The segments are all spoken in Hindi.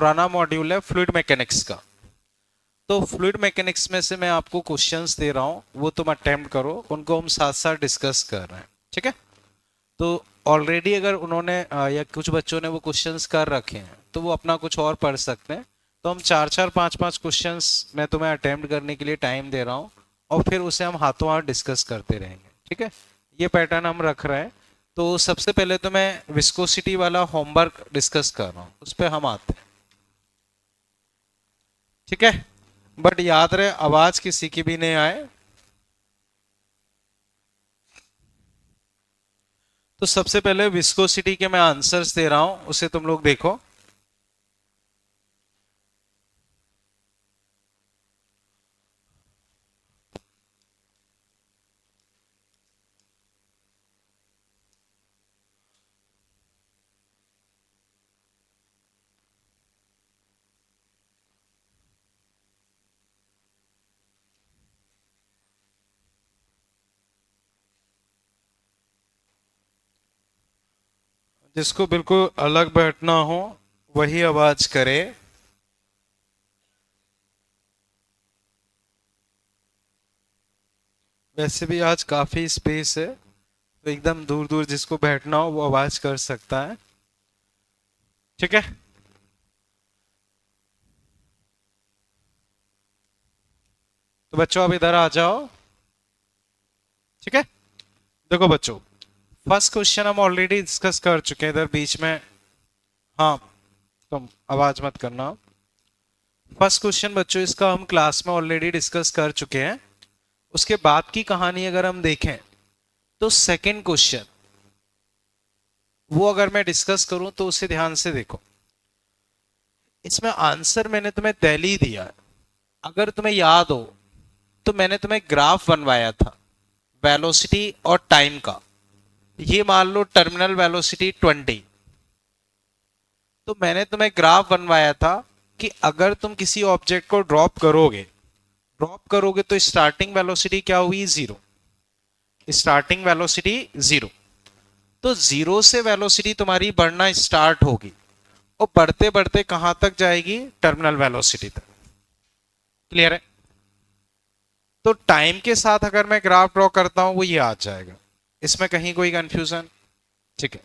पुराना मॉड्यूल है फ्लूइड मैकेनिक्स का। तो फ्लूइड मैकेनिक्स में से मैं आपको क्वेश्चंस दे रहा हूँ, वो तुम अटेम्प्ट करो, उनको हम साथ साथ डिस्कस कर रहे हैं, ठीक है। तो ऑलरेडी अगर उन्होंने या कुछ बच्चों ने वो क्वेश्चंस कर रखे हैं तो वो अपना कुछ और पढ़ सकते हैं। तो हम चार चार पाँच पाँच क्वेश्चंस मैं तुम्हें अटेम्प्ट करने के लिए टाइम दे रहा हूँ, और फिर उसे हम हाथों हाथ डिस्कस करते रहेंगे, ठीक है। ये पैटर्न हम रख रहे हैं। तो सबसे पहले तो मैं विस्कोसिटी वाला होमवर्क डिस्कस कर रहा हूँ, उस पर हम आते हैं, ठीक है। बट याद रहे आवाज किसी की भी नहीं आए। तो सबसे पहले विस्कोसिटी के मैं आंसर्स दे रहा हूं, उसे तुम लोग देखो। जिसको बिल्कुल अलग बैठना हो वही आवाज करे। वैसे भी आज काफी स्पेस है, तो एकदम दूर दूर जिसको बैठना हो वो आवाज कर सकता है, ठीक है। तो बच्चों अब इधर आ जाओ, ठीक है। देखो बच्चों, फर्स्ट क्वेश्चन हम ऑलरेडी डिस्कस कर चुके हैं इधर बीच में। हाँ, तुम आवाज मत करना। फर्स्ट क्वेश्चन बच्चों इसका हम क्लास में ऑलरेडी डिस्कस कर चुके हैं। उसके बाद की कहानी अगर हम देखें तो सेकंड क्वेश्चन वो अगर मैं डिस्कस करूं तो उसे ध्यान से देखो। इसमें आंसर मैंने तुम्हें दिल्ली दिया है। अगर तुम्हें याद हो तो मैंने तुम्हें ग्राफ बनवाया था वेलोसिटी और टाइम का। ये मान लो टर्मिनल वेलोसिटी 20। तो मैंने तुम्हें ग्राफ बनवाया था कि अगर तुम किसी ऑब्जेक्ट को ड्रॉप करोगे तो स्टार्टिंग वेलोसिटी क्या हुई, जीरो। Starting velocity zero. तो जीरो से वेलोसिटी तुम्हारी बढ़ना स्टार्ट होगी और बढ़ते बढ़ते कहां तक जाएगी, टर्मिनल वेलोसिटी तक। क्लियर है। तो टाइम के साथ अगर मैं ग्राफ ड्रॉ करता हूं वो ये आ जाएगा। इसमें कहीं कोई कंफ्यूजन, ठीक है।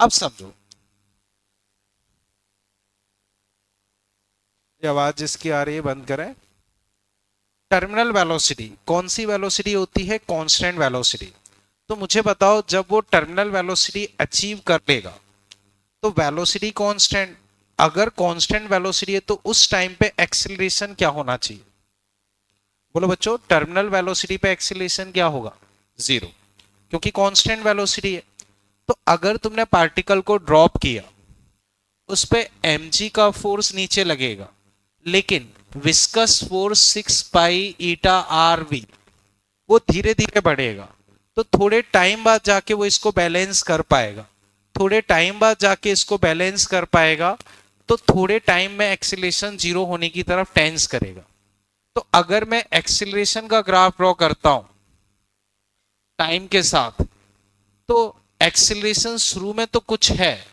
अब समझो, ये आवाज जिसकी आ रही है बंद करें। टर्मिनल वेलोसिटी कौन सी वेलोसिटी होती है, कांस्टेंट वेलोसिटी। तो मुझे बताओ जब वो टर्मिनल वेलोसिटी अचीव कर लेगा तो वेलोसिटी कांस्टेंट, अगर कांस्टेंट वेलोसिटी है तो उस टाइम पे एक्सीलरेशन क्या होना चाहिए। बोलो बच्चों, टर्मिनल वेलोसिटी पे एक्सीलरेशन क्या होगा, जीरो, क्योंकि कांस्टेंट वेलोसिटी है। तो अगर तुमने पार्टिकल को ड्रॉप किया उस पे mg का फोर्स नीचे लगेगा, लेकिन viscous force 6 pi eta R V वो धीरे धीरे बढ़ेगा। तो थोड़े टाइम बाद जाके वो इसको बैलेंस कर पाएगा, थोड़े टाइम बाद जाके इसको बैलेंस कर पाएगा। तो थोड़े टाइम में एक्सीलरेशन जीरो होने की तरफ टेंस करेगा। तो अगर मैं एक्सीलरेशन का ग्राफ ड्रॉ करता हूं टाइम के साथ, तो एक्सीलरेशन शुरू में तो कुछ है,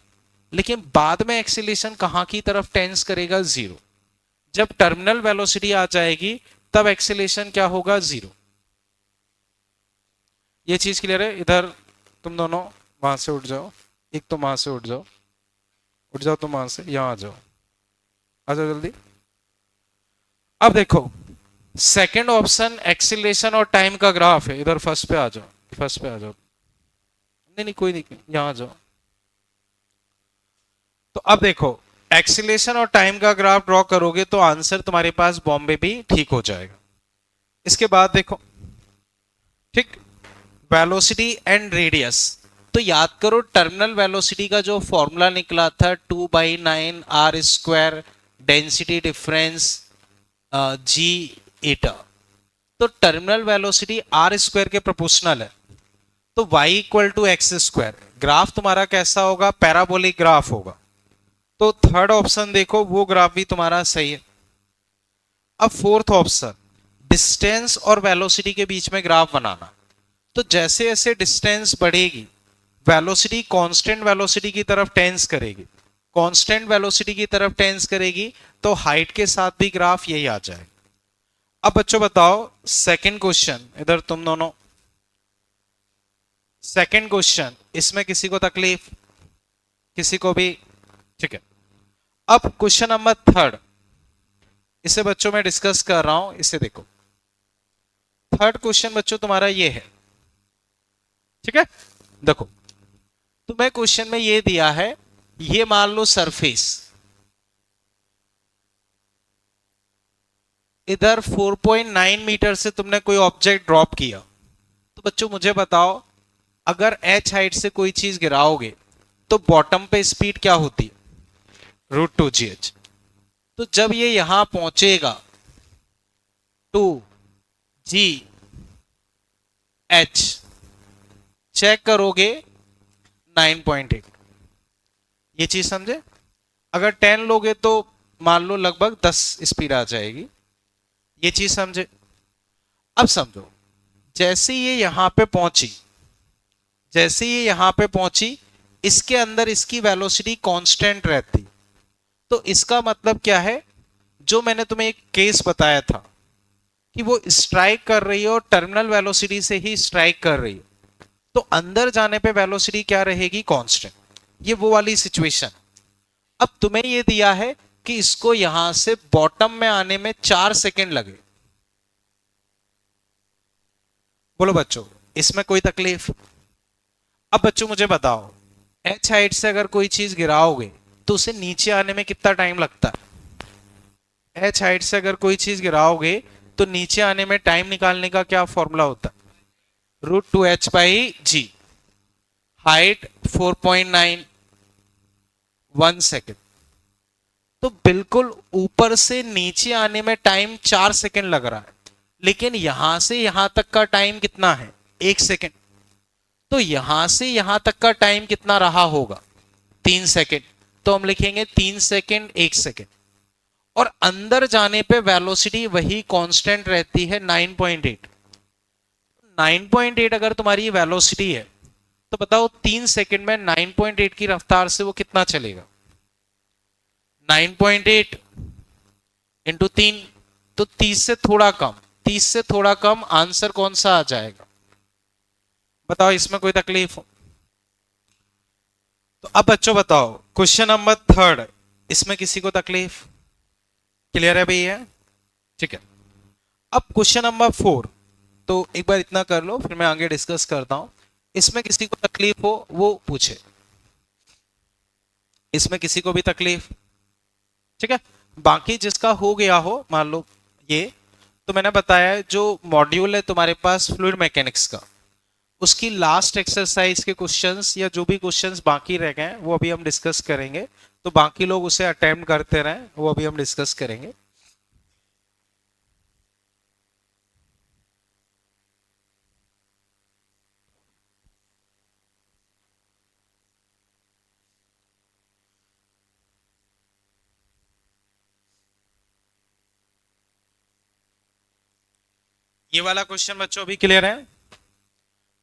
लेकिन बाद में एक्सीलरेशन कहां की तरफ टेंस करेगा, जीरो। जब टर्मिनल वेलोसिटी आ जाएगी तब एक्सीलरेशन क्या होगा, जीरो। ये चीज क्लियर है। इधर तुम दोनों वहां से उठ जाओ, एक तो वहां से उठ जाओ, उठ जाओ तुम वहां से, यहां आ जाओ जल्दी। अब देखो सेकंड ऑप्शन एक्सीलरेशन और टाइम का ग्राफ है। इधर फर्स्ट पे आ जाओ, फर्स्ट पे आ जाओ। नहीं नहीं कोई नहीं, यहां आ जाओ। तो अब देखो एक्सीलरेशन और टाइम का ग्राफ ड्रॉ करोगे तो आंसर तुम्हारे पास बॉम्बे भी ठीक हो जाएगा। इसके बाद देखो, ठीक, वेलोसिटी एंड रेडियस। तो याद करो टर्मिनल वेलोसिटी का जो फॉर्मूला निकला था 2/9 r² डेंसिटी डिफरेंस जी एटा। तो टर्मिनल वेलोसिटी r² के प्रोपोर्शनल है। तो y equal to x²। Graph तुम्हारा कैसा होगा, पैराबोलिक ग्राफ होगा। तो थर्ड ऑप्शन देखो वो ग्राफ भी तुम्हारा सही है। अब फोर्थ ऑप्शन डिस्टेंस और वेलोसिटी के बीच में ग्राफ बनाना। तो जैसे जैसे डिस्टेंस बढ़ेगी वेलोसिटी कांस्टेंट वेलोसिटी की तरफ टेंस करेगी। कांस्टेंट वेलोसिटी की तरफ टेंस करेगी तो हाइट के साथ भी ग्राफ यही आ जाएगा। अब बच्चों बताओ सेकंड क्वेश्चन, इधर तुम दोनों, सेकंड क्वेश्चन, इसमें किसी को तकलीफ, किसी को भी? ठीक है। अब क्वेश्चन नंबर थर्ड, इसे बच्चों मैं डिस्कस कर रहा हूं, इसे देखो। थर्ड क्वेश्चन बच्चों तुम्हारा ये है, ठीक है। देखो तुम्हें क्वेश्चन में ये दिया है, ये मान लो सरफेस, इधर 4.9 मीटर से तुमने कोई ऑब्जेक्ट ड्रॉप किया, तो बच्चों मुझे बताओ अगर h हाइट से कोई चीज गिराओगे तो बॉटम पे स्पीड क्या होती है? √2gh। तो जब ये यहां पहुंचेगा 2gh, चेक करोगे 9.8, ये चीज समझे। अगर 10 लोगे तो मान लो लगभग 10 स्पीड आ जाएगी, ये चीज समझे। अब समझो जैसे ये यहां पे पहुंची, जैसे ये यहां पे पहुंची, इसके अंदर इसकी वेलोसिटी कांस्टेंट रहती, तो इसका मतलब क्या है, जो मैंने तुम्हें एक केस बताया था कि वो स्ट्राइक कर रही है और टर्मिनल वेलोसिटी से ही स्ट्राइक कर रही है, तो अंदर जाने पे वेलोसिटी क्या रहेगी? कांस्टेंट। ये वो वाली सिचुएशन। अब तुम्हें ये दिया है कि इसको यहां से बॉटम में आने में 4 सेकेंड लगे। बोलो बच्चों इसमें कोई तकलीफ? अब बच्चों मुझे बताओ h हाइट से अगर कोई चीज गिराओगे तो उसे नीचे आने में कितना टाइम लगता है? h हाइट से अगर कोई चीज गिराओगे तो नीचे आने में टाइम निकालने का क्या फॉर्मूला होता है? √2h/g। Height 4.9, 1 second. तो बिल्कुल ऊपर से नीचे आने में टाइम 4 सेकेंड लग रहा है, लेकिन यहां से यहां तक का टाइम कितना है? 1 सेकेंड। तो यहां से यहां तक का टाइम कितना रहा होगा? 3 सेकेंड। तो हम लिखेंगे 3 सेकेंड 1 सेकेंड। और अंदर जाने पे वेलोसिटी वही कांस्टेंट रहती है 9.8। 9.8 अगर तुम्हारी वेलोसिटी है तो बताओ 3 सेकेंड में 9.8 की रफ्तार से वो कितना चलेगा? 9.8 इंटू 3, तो 30 से थोड़ा कम, 30 से थोड़ा कम। आंसर कौन सा आ जाएगा? बताओ इसमें कोई तकलीफ हो? तो अब बच्चों बताओ क्वेश्चन नंबर थर्ड, इसमें किसी को तकलीफ? क्लियर है भैया? ठीक है। अब क्वेश्चन नंबर 4, तो एक बार इतना कर लो फिर मैं आगे डिस्कस करता हूं। इसमें किसी को तकलीफ हो वो पूछे, इसमें किसी को भी तकलीफ? ठीक है। बाकी जिसका हो गया हो, मान लो ये, तो मैंने बताया जो मॉड्यूल है तुम्हारे पास फ्लूइड मैकेनिक्स का, उसकी लास्ट एक्सरसाइज के क्वेश्चंस या जो भी क्वेश्चंस बाकी रह गए वो अभी हम डिस्कस करेंगे। तो बाकी लोग उसे अटेम्प्ट करते रहें, वो अभी हम डिस्कस करेंगे। ये वाला क्वेश्चन बच्चों अभी क्लियर है?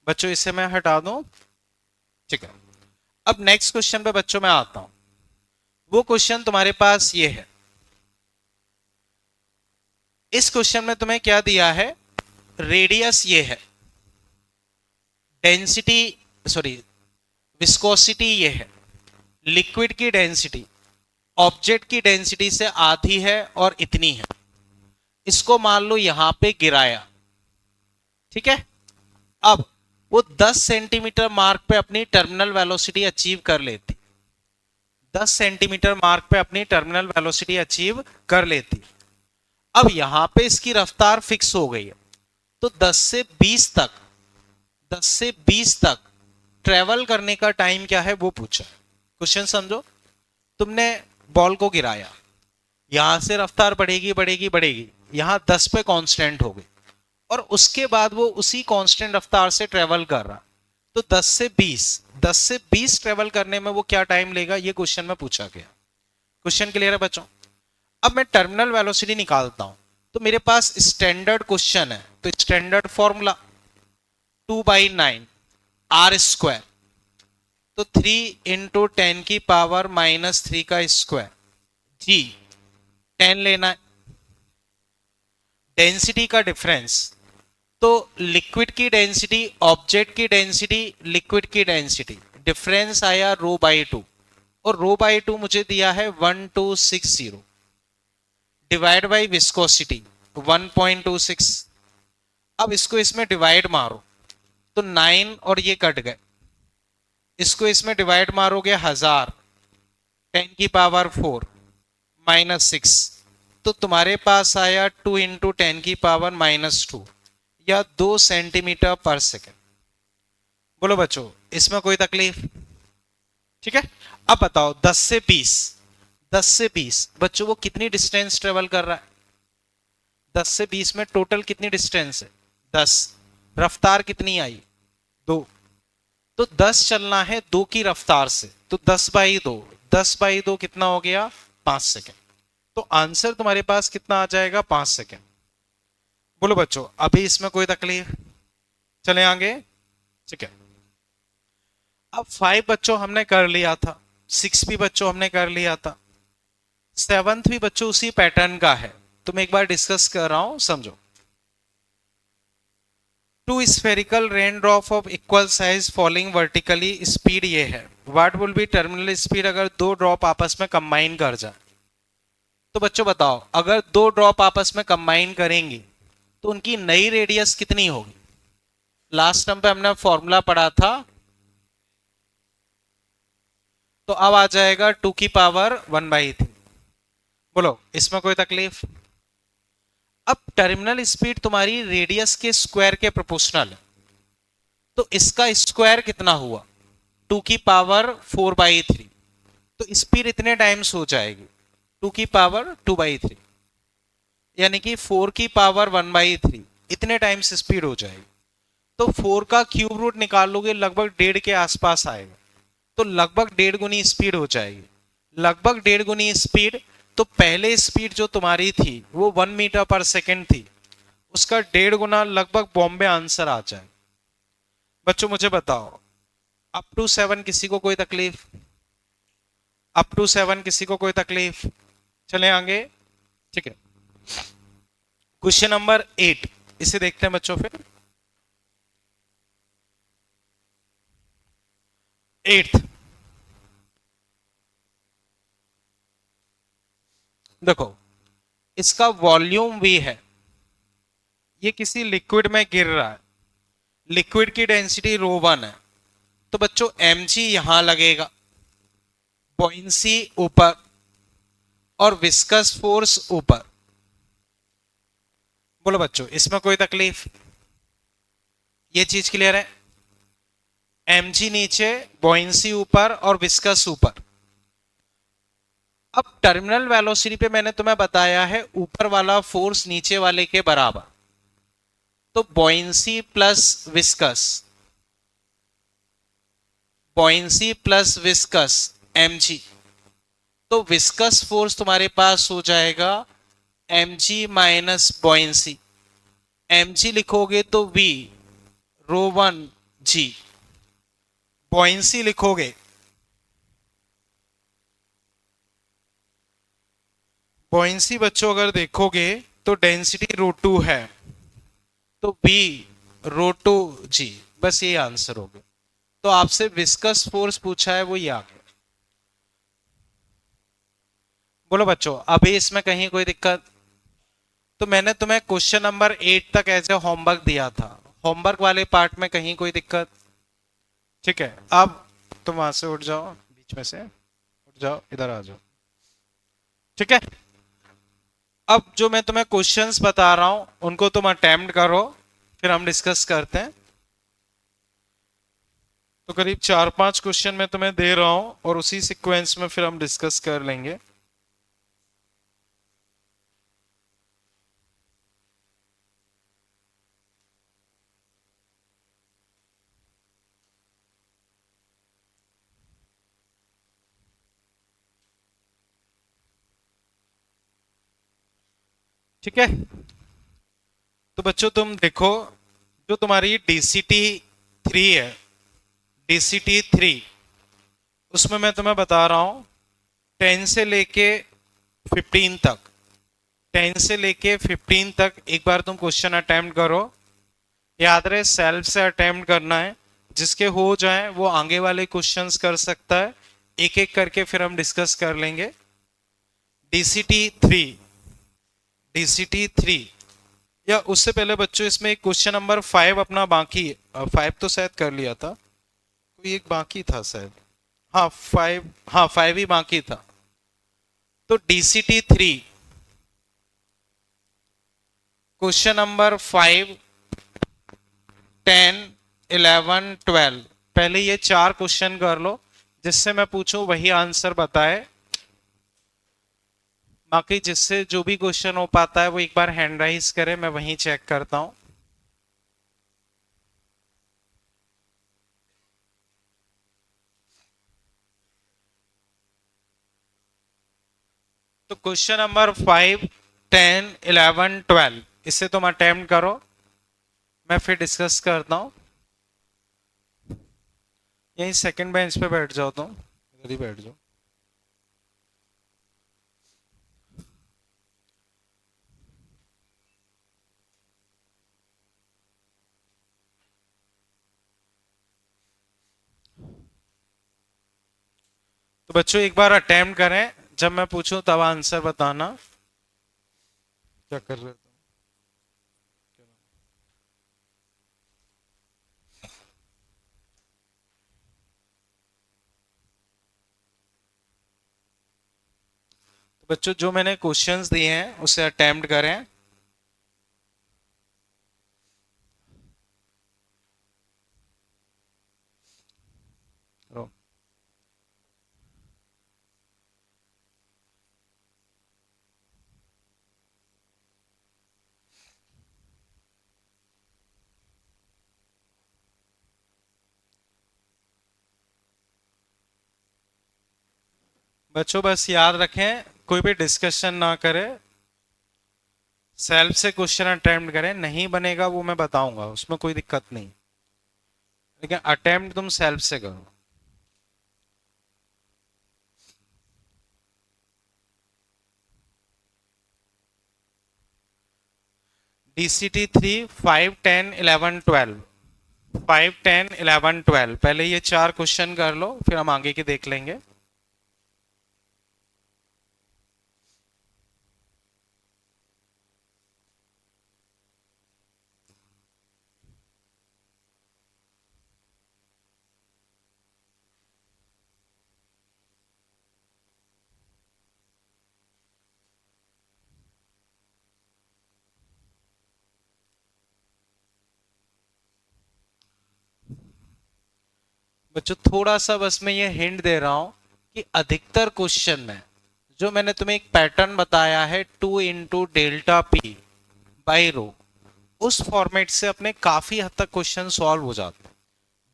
बच्चों इसे मैं हटा दूं, ठीक है। अब नेक्स्ट क्वेश्चन पे बच्चों मैं आता हूं। वो क्वेश्चन तुम्हारे पास ये है। इस क्वेश्चन में तुम्हें क्या दिया है? रेडियस ये है, डेंसिटी, सॉरी विस्कोसिटी ये है, लिक्विड की डेंसिटी ऑब्जेक्ट की डेंसिटी से आधी है और इतनी है। इसको मान लो यहां पे गिराया, ठीक है। अब वो 10 सेंटीमीटर मार्क पे अपनी टर्मिनल वेलोसिटी अचीव कर लेती, 10 सेंटीमीटर मार्क पे अपनी टर्मिनल वेलोसिटी अचीव कर लेती। अब यहां पे इसकी रफ्तार फिक्स हो गई है, तो 10 से 20 तक, 10 से 20 तक ट्रेवल करने का टाइम क्या है वो पूछा। क्वेश्चन समझो, तुमने बॉल को गिराया, यहां से रफ्तार बढ़ेगी बढ़ेगी बढ़ेगी, यहां 10 पे कांस्टेंट हो गई, और उसके बाद वो उसी कांस्टेंट रफ्तार से ट्रेवल कर रहा, तो 10 से 20 ट्रेवल करने में वो क्या टाइम लेगा, ये क्वेश्चन में पूछा गया। क्वेश्चन क्लियर है बच्चों? अब मैं टर्मिनल वेलोसिटी निकालता हूं, तो मेरे पास स्टैंडर्ड क्वेश्चन है, तो स्टैंडर्ड फॉर्मूला 2/9 r²। तो 3 × 10⁻³ का स्क्वायर जी 10 लेना है। डेंसिटी का डिफरेंस, तो लिक्विड की डेंसिटी, ऑब्जेक्ट की डेंसिटी, लिक्विड की डेंसिटी, डिफरेंस आया ρ/2 और ρ/2 मुझे दिया है 1260 डिवाइड बाई विस्कोसिटी 1.26। अब इसको इसमें डिवाइड मारो तो 9 और ये कट गए, इसको इसमें डिवाइड मारोगे 1000 10⁻⁴ -6, तो तुम्हारे पास आया 2 × 10⁻⁻² या 2 सेंटीमीटर पर सेकेंड। बोलो बच्चों, इसमें कोई तकलीफ? ठीक है। अब बताओ 10 से 20, 10 से 20 बच्चों वो कितनी डिस्टेंस ट्रेवल कर रहा है? 10 से 20 में टोटल कितनी डिस्टेंस है? 10। रफ्तार कितनी आई? 2। तो 10 चलना है 2 की रफ्तार से, तो 10/2, 10/2 कितना हो गया? 5 सेकेंड। तो आंसर तुम्हारे पास कितना आ जाएगा? 5 सेकेंड। बोलो बच्चों, अभी इसमें कोई तकलीफ? चले आगे। ठीक है। अब 5 बच्चों हमने कर लिया था, 6 भी बच्चों हमने कर लिया था, 7th भी बच्चों उसी पैटर्न का है। तो मैं एक बार डिस्कस कर रहा हूं, समझो। 2 spherical rain drop of equal size falling vertically, speed ये है। What will be terminal speed अगर 2 ड्रॉप आपस में कंबाइन कर जाए? तो बच्चों बताओ, अगर 2 ड्रॉप आपस में कंबाइन करेंगी तो उनकी नई रेडियस कितनी होगी? लास्ट टर्म पे हमने फॉर्मूला पढ़ा था, तो अब आ जाएगा 2⁻⁴। बोलो, इसमें कोई तकलीफ? अब टर्मिनल स्पीड तुम्हारी रेडियस के स्क्वायर के प्रोपोर्शनल है, तो इसका स्क्वायर कितना हुआ? 2⁻⁴/3। तो स्पीड इतने टाइम्स हो जाएगी 2⁻²/3, यानी कि 4⁻⁴ इतने टाइम्स स्पीड हो जाएगी। तो 4 का क्यूब रूट निकालोगे लगभग 1.5 के आसपास आएगा, तो लगभग 1.5 गुनी स्पीड हो जाएगी। लगभग 1.5 गुनी स्पीड, तो पहले स्पीड जो तुम्हारी थी वो 1 मीटर पर सेकेंड थी, उसका 1.5 गुना लगभग बॉम्बे आंसर आ जाए। बच्चों मुझे बताओ, अप टू 7 किसी को कोई तकलीफ? अप टू 7 किसी को कोई तकलीफ? चले आगे। ठीक है। क्वेश्चन नंबर 8 इसे देखते हैं बच्चों। फिर 8th देखो, इसका वॉल्यूम V है, ये किसी लिक्विड में गिर रहा है, लिक्विड की डेंसिटी ρ1 है, तो बच्चों mg यहां लगेगा, बॉइंसी ऊपर और विस्कस फोर्स ऊपर। बोलो बच्चों, इसमें कोई तकलीफ? ये चीज क्लियर है? mg नीचे, बॉइंसी ऊपर और विस्कस ऊपर। अब टर्मिनल वेलोसिटी पे मैंने तुम्हें बताया है ऊपर वाला फोर्स नीचे वाले के बराबर, तो buoyancy plus viscous, buoyancy plus viscous mg, तो विस्कस फोर्स तुम्हारे पास हो जाएगा mg माइनस बॉइंसी। mg लिखोगे तो v ρ1 g, बॉइंसी लिखोगे, बॉइंसी बच्चों अगर देखोगे तो डेंसिटी ρ2 है, तो v ρ2 g, बस ये आंसर हो गया। तो आपसे विस्कस फोर्स पूछा है, वो ये आ गया। बोलो बच्चों, अभी इसमें कहीं कोई दिक्कत? तो मैंने तुम्हें क्वेश्चन नंबर 8 तक ऐसे होमवर्क दिया था, होमवर्क वाले पार्ट में कहीं कोई दिक्कत? ठीक है। अब तुम वहां से उठ जाओ, बीच में से उठ जाओ, इधर आ जाओ। ठीक है। अब जो मैं तुम्हें क्वेश्चंस बता रहा हूं उनको तुम अटेम्प्ट करो, फिर हम डिस्कस करते हैं। तो करीब 4-5 क्वेश्चन मैं तुम्हें दे रहा हूं और उसी सीक्वेंस में फिर हम डिस्कस कर लेंगे। ठीक है। तो बच्चों तुम देखो, जो तुम्हारी DCT 3 है, DCT 3 उसमें मैं तुम्हें बता रहा हूं 10 से लेके 15 तक, 10 से लेके 15 तक एक बार तुम क्वेश्चन अटेम्प्ट करो। याद रहे सेल्फ से अटेम्प्ट करना है, जिसके हो जाए वो आगे वाले क्वेश्चंस कर सकता है, एक एक करके फिर हम डिस्कस कर लेंगे। डीसीटी 3, डीसीटी 3 या उससे पहले बच्चों इसमें एक क्वेश्चन नंबर 5 अपना बाकी है। 5 तो शायद कर लिया था, कोई एक बाकी था शायद। हाँ 5, हाँ 5 ही बाकी था। तो डीसीटी 3 क्वेश्चन नंबर 5, 10, 11, 12, पहले ये 4 क्वेश्चन कर लो, जिससे मैं पूछूं वही आंसर बताए। बाकी जिससे जो भी क्वेश्चन हो पाता है वो एक बार हैंड राइज करे, मैं वहीं चेक करता हूं। तो क्वेश्चन नंबर 5, 10, 11, 12 इसे तुम अटेम्प्ट करो, मैं फिर डिस्कस करता हूं। यहीं सेकंड बेंच पे बैठ जाओ, तुम इधर ही बैठ जाओ। तो बच्चों एक बार अटेम्प्ट करें, जब मैं पूछूं तब आंसर बताना। क्या कर रहे थे? तो बच्चों जो मैंने क्वेश्चंस दिए हैं उसे अटेम्प्ट करें। बच्चों बस याद रखें, कोई भी डिस्कशन ना करें, सेल्फ से क्वेश्चन अटेम्प्ट करें। नहीं बनेगा वो मैं बताऊंगा, उसमें कोई दिक्कत नहीं, लेकिन अटेम्प्ट तुम सेल्फ से करो। डीसीटी 3, 5, 10, 11, 12, 5, 10, 11, 12 पहले ये 4 क्वेश्चन कर लो, फिर हम आगे के देख लेंगे। बच्चों थोड़ा सा बस मैं ये हिंट दे रहा हूं कि अधिकतर क्वेश्चन में जो मैंने तुम्हें एक पैटर्न बताया है 2 × डेल्टा P बाई रो, उस फॉर्मेट से अपने काफी हद तक क्वेश्चन सॉल्व हो जाते हैं।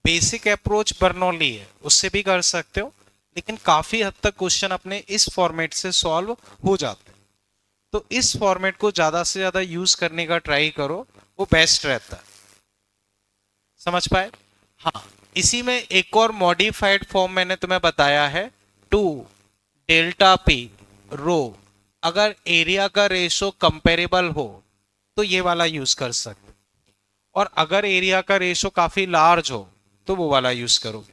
बेसिक अप्रोच बर्नौली है, उससे भी कर सकते हो, लेकिन काफी हद तक क्वेश्चन अपने इस फॉर्मेट से सॉल्व हो जाते हैं। तो इस फॉर्मेट को ज्यादा से ज्यादा यूज करने का ट्राई करो, वो बेस्ट रहता है। समझ पाए? हाँ, इसी में एक और मॉडिफाइड फॉर्म मैंने तुम्हें बताया है, 2 ΔP रो। अगर एरिया का रेशो कंपेरेबल हो तो ये वाला यूज कर सकते, और अगर एरिया का रेशो काफी लार्ज हो तो वो वाला यूज करोगे।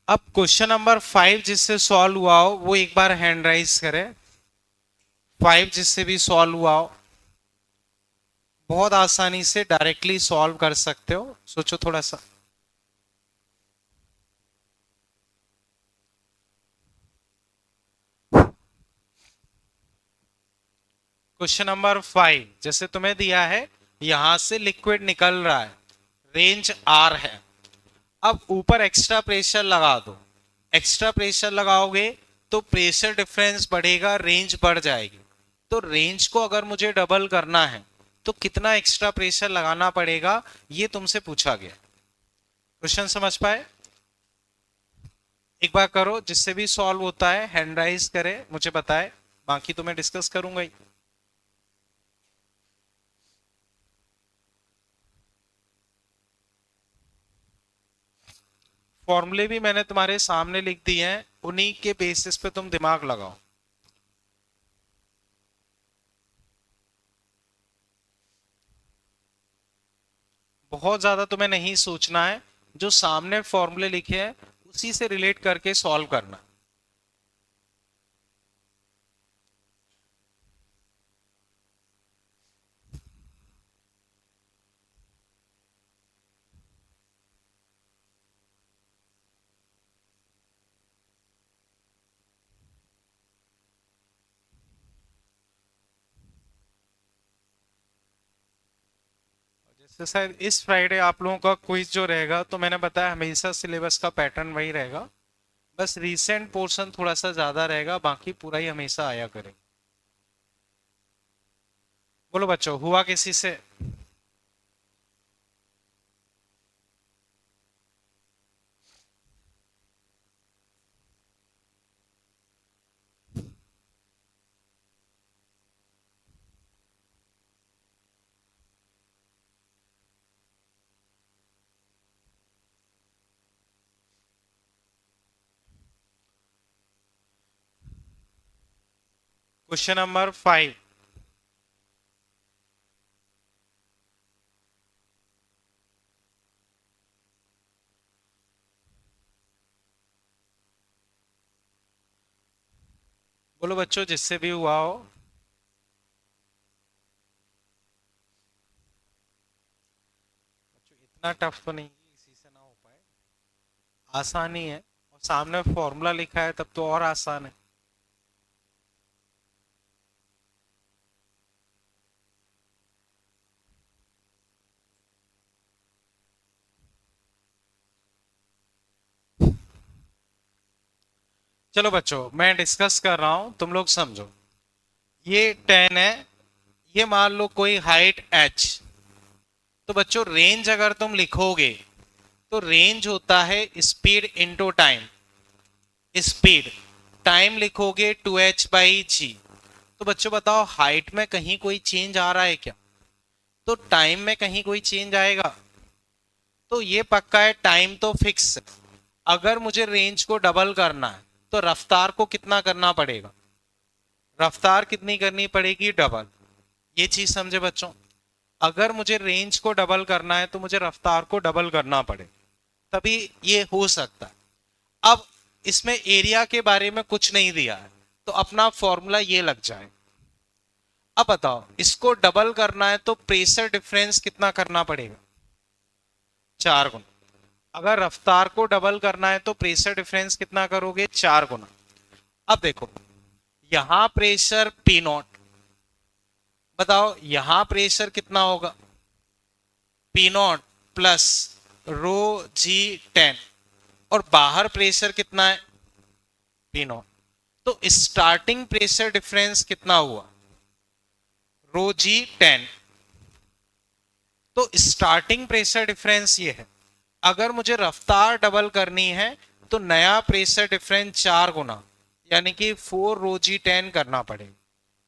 अब क्वेश्चन नंबर 5 जिससे सॉल्व हुआ हो वो एक बार हैंड राइज करे। 5 जिससे भी सॉल्व हुआ हो, बहुत आसानी से डायरेक्टली सॉल्व कर सकते हो, सोचो थोड़ा सा। क्वेश्चन नंबर 5 जैसे तुम्हें दिया है, यहां से लिक्विड निकल रहा है, रेंज आर है। अब ऊपर एक्स्ट्रा प्रेशर लगा दो, एक्स्ट्रा प्रेशर लगाओगे तो प्रेशर डिफरेंस बढ़ेगा, रेंज बढ़ जाएगी। तो रेंज को अगर मुझे डबल करना है तो कितना एक्स्ट्रा प्रेशर लगाना पड़ेगा, ये तुमसे पूछा गया। क्वेश्चन समझ पाए? एक बार करो, जिससे भी सॉल्व होता है हैंड राइज करे, मुझे बताए, बाकी तो मैं डिस्कस करूंगा ही। फॉर्मूले भी मैंने तुम्हारे सामने लिख दिए हैं, उन्हीं के बेसिस पे तुम दिमाग लगाओ। बहुत ज्यादा तुम्हें नहीं सोचना है, जो सामने फॉर्मूले लिखे हैं उसी से रिलेट करके सॉल्व करना। जैसे सर इस फ्राइडे आप लोगों का क्विज जो रहेगा, तो मैंने बताया हमेशा सिलेबस का पैटर्न वही रहेगा, बस रीसेंट पोर्शन थोड़ा सा ज्यादा रहेगा, बाकी पूरा ही हमेशा आया करेगा। बोलो बच्चों, हुआ किसी से? Question number 5। बोलो बच्चों, जिससे भी हुआ हो। बच्चों इतना टफ तो नहीं कि इसी से ना हो पाए, आसानी है, और सामने फॉर्मूला लिखा है तब तो और आसान है। चलो बच्चों, मैं डिस्कस कर रहा हूं, तुम लोग समझो। ये 10 है, ये मान लो कोई हाइट h। तो बच्चों रेंज अगर तुम लिखोगे तो रेंज होता है speed into time. Speed, time लिखोगे 2h/g। तो बच्चों बताओ, हाइट में कहीं कोई चेंज आ रहा है क्या? तो टाइम में कहीं कोई चेंज आएगा? तो ये पक्का है, टाइम तो फिक्स है। अगर मुझे रेंज को डबल करना है तो रफ्तार को कितना करना पड़ेगा? रफ्तार कितनी करनी पड़ेगी? डबल। ये चीज समझे बच्चों? अगर मुझे रेंज को डबल करना है तो मुझे रफ्तार को डबल करना पड़े, तभी ये हो सकता है। अब इसमें एरिया के बारे में कुछ नहीं दिया है, तो अपना फॉर्मूला ये लग जाए। अब बताओ, इसको डबल करना है तो प्रेशर डिफरेंस कितना करना पड़ेगा? 4 गुना। अगर रफ्तार को डबल करना है तो प्रेशर डिफरेंस कितना करोगे? 4 गुना। अब देखो, यहां प्रेशर पी नॉट, बताओ यहां प्रेशर कितना होगा? पी नॉट प्लस रो G10, और बाहर प्रेशर कितना है? P not. तो स्टार्टिंग प्रेशर डिफरेंस कितना हुआ? रो G10। तो स्टार्टिंग प्रेशर डिफरेंस ये है। अगर मुझे रफ्तार डबल करनी है तो नया प्रेशर डिफरेंस 4 गुना, यानी कि 4 रो G10 करना पड़ेगा।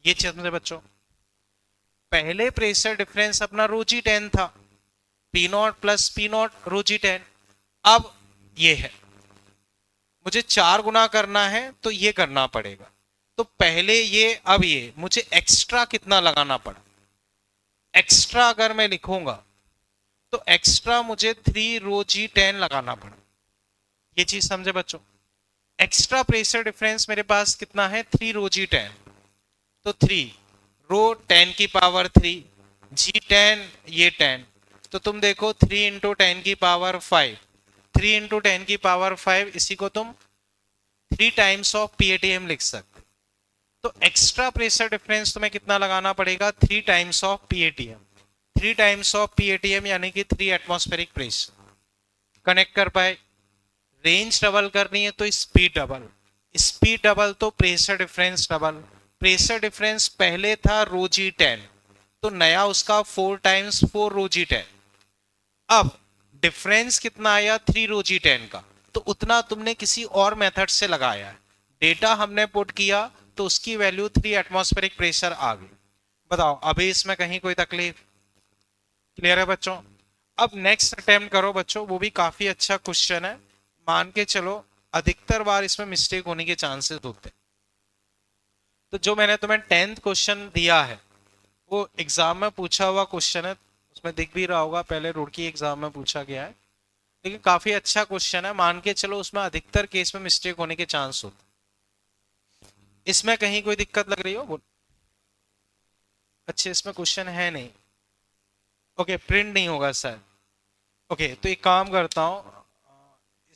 ये चीज समझे बच्चों? पहले प्रेशर डिफरेंस अपना रो G10 था, P naught plus P naught rho G10। अब ये है, मुझे 4 गुना करना है तो ये करना पड़ेगा। तो पहले ये, अब ये, मुझे एक्स्ट्रा कितना लगाना पड़ा? एक्स्ट्रा अगर मैं लिखूंगा तो एक्स्ट्रा मुझे 3 रो G10 लगाना पड़ा। ये चीज समझे बच्चों? एक्स्ट्रा प्रेशर डिफरेंस मेरे पास कितना है? 3 रो G10। तो 3 रो 10 की पावर 3, G10 ये 10, तो तुम देखो 3 × 10 की पावर 5, 3 × 10 की पावर 5, इसी को तुम 3 टाइम्स ऑफ PATM लिख सकते। तो एक्स्ट्रा प्रेशर डिफरेंस तुम्हें कितना लगाना पड़ेगा? 3 times of PATM। 3 times of PATM यानी कि 3 एटमॉस्फेरिक प्रेशर कनेक्ट कर पाए। रेंज डबल करनी है तो स्पीड डबल, स्पीड डबल तो pressure difference double. Pressure difference पहले था ρg10, तो नया उसका 4 टाइम्स 4 ρg10। अब डिफरेंस कितना आया 3 ρg10 का, तो उतना तुमने किसी और मेथड से लगाया है, डेटा हमने पुट किया तो उसकी वैल्यू 3 एटमॉस्फेरिक प्रेशर आ गई। बताओ अभी इसमें कहीं कोई तकलीफ? क्लियर है बच्चों? अब नेक्स्ट अटेम्प्ट करो बच्चों, वो भी काफी अच्छा क्वेश्चन है, मान के चलो अधिकतर बार इसमें मिस्टेक होने के चांसेस होते हैं। तो जो मैंने तुम्हें 10th क्वेश्चन दिया है वो एग्जाम में पूछा हुआ क्वेश्चन है, उसमें दिख भी रहा होगा, पहले रुड़की एग्जाम में पूछा गया है, लेकिन काफी अच्छा क्वेश्चन है, मान के चलो उसमें अधिकतर केस में मिस्टेक होने के चांस होते। इसमें कहीं कोई दिक्कत लग रही हो? बोल। अच्छा इसमें क्वेश्चन है नहीं, ओके प्रिंट नहीं होगा सर। ओके तो एक काम करता हूँ,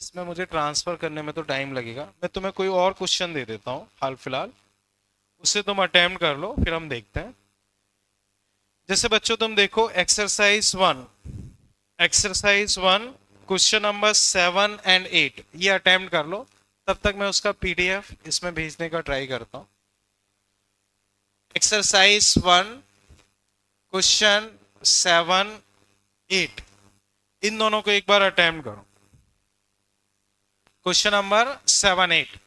इसमें मुझे ट्रांसफर करने में तो टाइम लगेगा, मैं तुम्हें कोई और क्वेश्चन दे देता हूँ हाल फिलहाल, उससे तुम अटेम्प्ट कर लो फिर हम देखते हैं। जैसे बच्चों तुम देखो एक्सरसाइज 1 क्वेश्चन नंबर 7 और 8 ये अटेम्प्ट कर लो, तब तक मैं उसका पीडीएफ इसमें भेजने का ट्राई करता हूँ। एक्सरसाइज 1 क्वेश्चन 7 8 इन दोनों को एक बार अटेम्प्ट करो। Question number 7 8।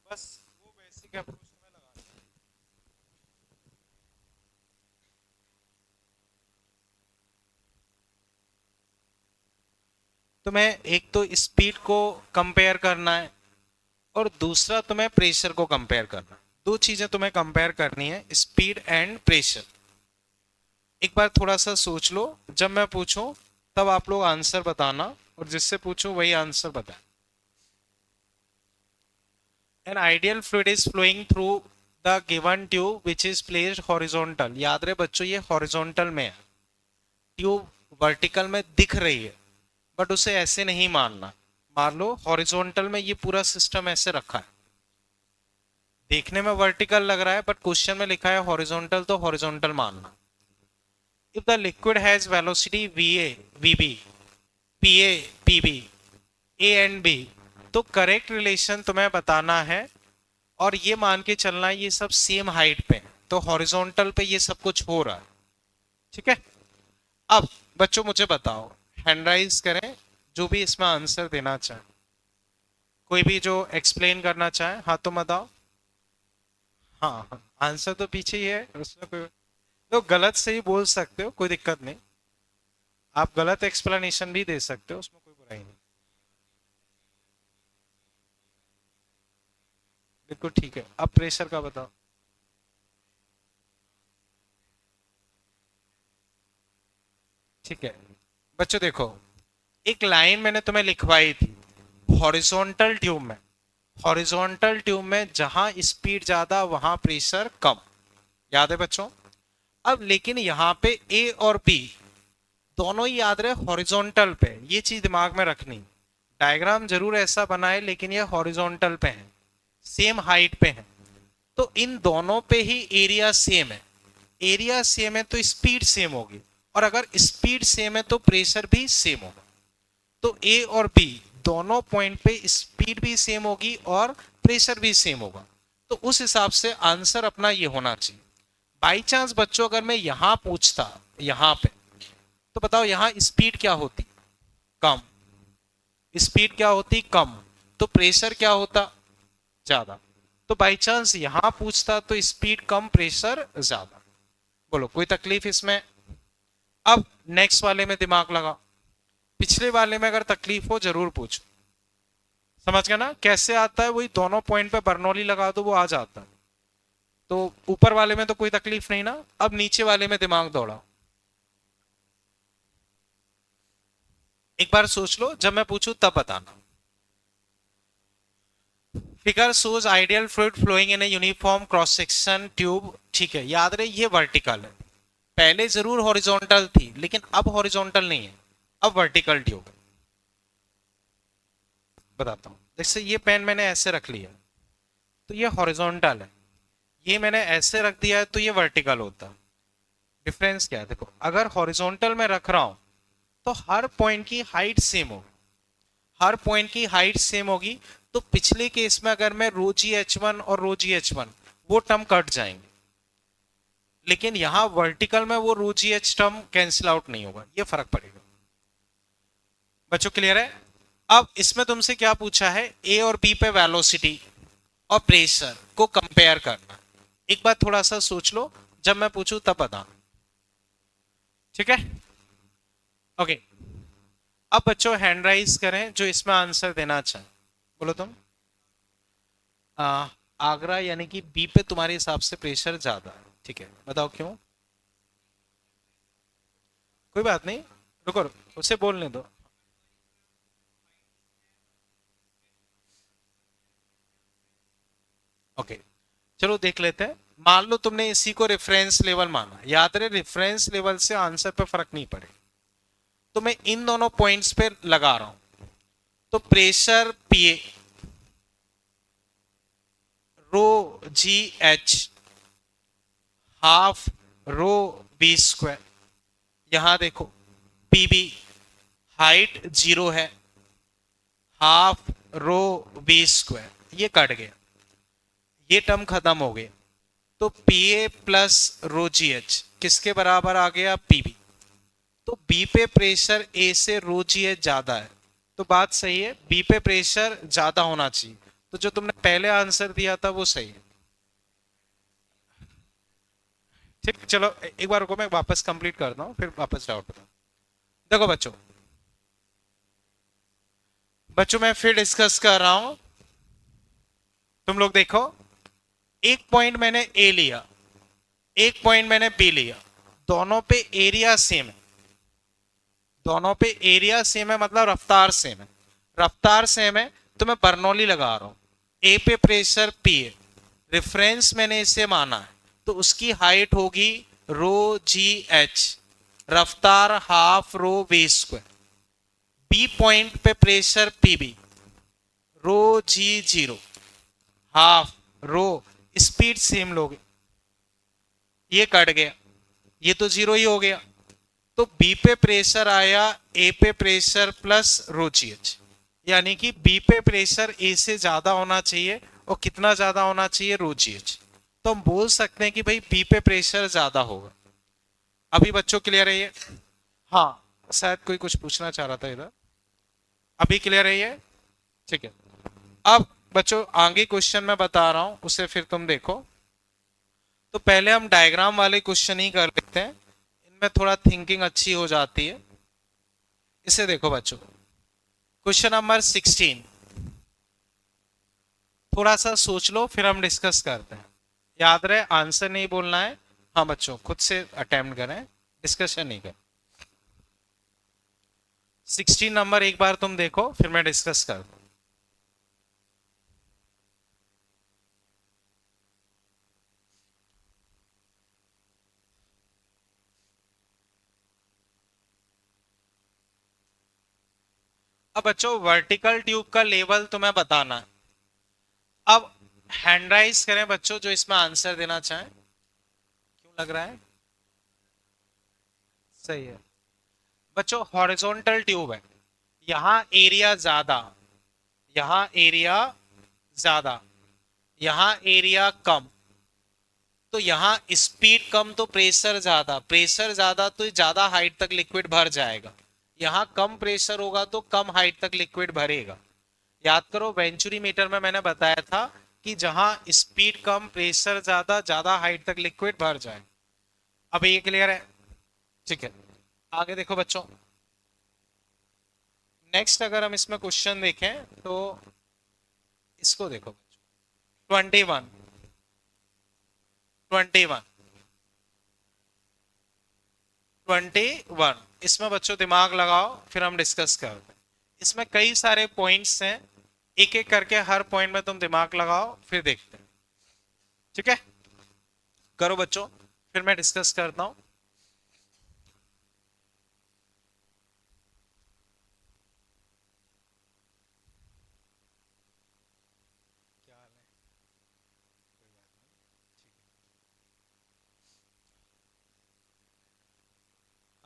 बस वो बेसिक अप्रोच में लगा। तुम्हें एक तो स्पीड को कंपेयर करना है और दूसरा तुम्हें प्रेशर को कंपेयर करना है। दो चीजें तुम्हें कंपेयर करनी है, स्पीड एंड प्रेशर। एक बार थोड़ा सा सोच लो, जब मैं पूछूं तब आप लोग आंसर बताना और जिससे पूछो वही आंसर बताए। An ideal fluid is flowing through the given tube which is placed horizontal. याद रहे बच्चों ये हॉरिजॉन्टल में है, ट्यूब वर्टिकल में दिख रही है, बट उसे ऐसे नहीं मानना। मान लो हॉरिजॉन्टल में ये पूरा सिस्टम ऐसे रखा है, देखने में वर्टिकल लग रहा है बट क्वेश्चन में लिखा है हॉरिजॉन्टल, तो हॉरिजॉन्टल मानना। If the liquid has velocity va vb pa pb a and b, तो करेक्ट रिलेशन तुम्हें बताना है और ये मान के चलना है ये सब सेम हाइट पे, तो हॉरिजॉन्टल पे ये सब कुछ हो रहा है। ठीक है, अब बच्चों मुझे बताओ, हैंड राइज करें जो भी इसमें आंसर देना चाहे, कोई भी जो एक्सप्लेन करना चाहे हाँ तो बताओ। हाँ आंसर तो पीछे ही है, उसमें कोई तो गलत सही बोल सकते हो, कोई दिक्कत नहीं, आप गलत एक्सप्लेनेशन भी दे सकते हो, उसमें कोई बुराई नहीं। बिल्कुल ठीक है, अब प्रेशर का बताओ। ठीक है बच्चों देखो, एक लाइन मैंने तुम्हें लिखवाई थी, हॉरिजॉन्टल ट्यूब में, हॉरिजॉन्टल ट्यूब में जहां स्पीड ज्यादा वहां प्रेशर कम, याद है बच्चों। अब लेकिन यहाँ पे ए और बी दोनों ही याद रहे हॉरिजॉन्टल पे, ये चीज दिमाग में रखनी। डायग्राम जरूर ऐसा बना है लेकिन ये हॉरिजॉन्टल पे है, सेम हाइट पे है, तो इन दोनों पे ही एरिया सेम है। एरिया सेम है तो स्पीड सेम होगी, और अगर स्पीड सेम है तो प्रेशर भी सेम होगा। तो ए और बी दोनों पॉइंट पे स्पीड भी सेम होगी और प्रेशर भी सेम होगा, तो उस हिसाब से आंसर अपना ये होना चाहिए। बाई चांस बच्चों अगर मैं यहां पूछता, यहां पे, तो बताओ यहां स्पीड क्या होती, कम। स्पीड क्या होती, कम, तो प्रेशर क्या होता, ज्यादा। तो बाई चांस यहां पूछता तो स्पीड कम प्रेशर ज्यादा। बोलो कोई तकलीफ इसमें। अब नेक्स्ट वाले में दिमाग लगा, पिछले वाले में अगर तकलीफ हो जरूर पूछो। समझ गया ना कैसे आता है, वही दोनों पॉइंट पे बर्नौली लगा दो वो आ जाता है। तो ऊपर वाले में तो कोई तकलीफ नहीं ना, अब नीचे वाले में दिमाग दौड़ाओ। एक बार सोच लो, जब मैं पूछूं तब बताना। Figure shows ideal fluid flowing in a uniform cross section tube, ठीक है, याद रहे ये वर्टिकल है। पहले जरूर हॉरिजॉन्टल थी लेकिन अब हॉरिजॉन्टल नहीं है, अब वर्टिकल ट्यूब है। बताता हूं, जैसे ये पेन मैंने ऐसे रख लिया तो ये हॉरिजॉन्टल है, ये मैंने ऐसे रख दिया है तो ये वर्टिकल होता। डिफरेंस क्या है देखो, अगर हॉरिजॉन्टल में रख रहा हूं तो हर पॉइंट की हाइट सेम होगी, हर पॉइंट की हाइट सेम होगी। तो पिछले केस में अगर मैं रो जी एच वन और रो जी एच वन वो टर्म कट जाएंगे, लेकिन यहां वर्टिकल में वो रो जी एच टर्म कैंसिल आउट नहीं होगा, ये फर्क पड़ेगा। बच्चों क्लियर है। अब इसमें तुमसे क्या पूछा है, ए और बी पे वेलोसिटी और प्रेशर को कंपेयर करना। एक बार थोड़ा सा सोच लो, जब मैं पूछूं तब बताना, ठीक है। ओके, अब बच्चों हैंड राइज करें जो इसमें आंसर देना चाहे। बोलो तुम। आगरा यानी कि बी पे तुम्हारे हिसाब से प्रेशर ज्यादा है, ठीक है, बताओ क्यों। कोई बात नहीं, रुको रुको उसे बोलने दो। ओके, चलो देख लेते हैं। मान लो तुमने इसी को रेफरेंस लेवल माना, याद रहे रेफरेंस लेवल से आंसर पे फर्क नहीं पड़े, तो मैं इन दोनों पॉइंट्स पे लगा रहा हूं। तो pressure P A, rho ji H, half rho B square. यहां देखो पीबी हाइट 0 है, हाफ रो बी स्क्वायर, ये कट गया, ये टर्म खत्म हो गया। तो P A plus rho ji H किसके बराबर आ गया, पीबी। तो बी पे प्रेशर ए से रो जी एच ज्यादा है, तो बात सही है, बी पे प्रेशर ज्यादा होना चाहिए। तो जो तुमने पहले आंसर दिया था वो सही है। ठीक, चलो एक बार रुको मैं वापस कंप्लीट करता हूँ फिर वापस डाउट बताऊँ। देखो बच्चों, बच्चों मैं फिर डिस्कस कर रहा हूं, तुम लोग देखो। एक पॉइंट मैंने ए लिया, एक पॉइंट मैंने बी लिया, दोनों पे एरिया सेम है, दोनों पे एरिया सेम है मतलब रफ्तार सेम है, रफ्तार सेम है। तो मैं बर्नौली लगा रहा हूं, ए पे प्रेशर पी है, रेफरेंस मैंने इसे माना है, तो उसकी हाइट होगी रो जी एच, रफ्तार half rho v square. B point पे pressure PB, rho g zero, half rho, speed same लोगे, ये कट गया, ये तो जीरो ही हो गया। तो बी पे प्रेशर आया ए पे प्रेशर प्लस रो जी एच, यानी कि बी पे प्रेशर ए से ज्यादा होना चाहिए, और कितना ज्यादा होना चाहिए, रो जी एच। तो हम बोल सकते हैं कि भाई बी पे प्रेशर ज्यादा होगा। अभी बच्चों क्लियर है ये। हाँ, शायद कोई कुछ पूछना चाह रहा था इधर। अभी क्लियर है ये, ठीक है। अब बच्चों आगे क्वेश्चन मैं बता रहा हूं उसे फिर तुम देखो। तो पहले हम डायग्राम वाले क्वेश्चन ही कर लेते हैं, इनमें थोड़ा थिंकिंग अच्छी हो जाती है। इसे देखो बच्चों, क्वेश्चन नंबर 16, थोड़ा सा सोच लो फिर हम डिस्कस करते हैं। याद रहे आंसर नहीं बोलना है, हाँ बच्चों खुद से अटेम्प्ट करें, डिस्कशन नहीं करें। 16 नंबर एक बार तुम देखो फिर मैं डिस्कस करता हूं। बच्चों वर्टिकल ट्यूब का लेवल तुम्हें बताना है। अब हैंड राइज करें बच्चों जो इसमें आंसर देना चाहें। क्यों लग रहा है सही है बच्चों? हॉरिजॉन्टल ट्यूब है, यहाँ एरिया ज्यादा, यहाँ एरिया ज्यादा, यहाँ एरिया कम, तो यहाँ स्पीड कम तो प्रेशर ज्यादा, प्रेशर ज्यादा तो ज्यादा हाइट तक लिक्विड भर जाएगा, यहाँ कम प्रेशर होगा तो कम हाइट तक लिक्विड भरेगा। याद करो वेंचुरी मीटर में मैंने बताया था कि जहां स्पीड कम प्रेशर ज्यादा, ज्यादा हाइट तक लिक्विड भर जाए। अब ये क्लियर है? ठीक है, आगे देखो बच्चों। नेक्स्ट अगर हम इसमें क्वेश्चन देखें तो इसको देखो बच्चों, 21 21 21 इसमें बच्चों दिमाग लगाओ, फिर हम डिस्कस करते हैं। इसमें कई सारे पॉइंट्स हैं, एक एक करके हर पॉइंट में तुम दिमाग लगाओ, फिर देखते हैं। ठीक है, करो बच्चों, फिर मैं डिस्कस करता हूं।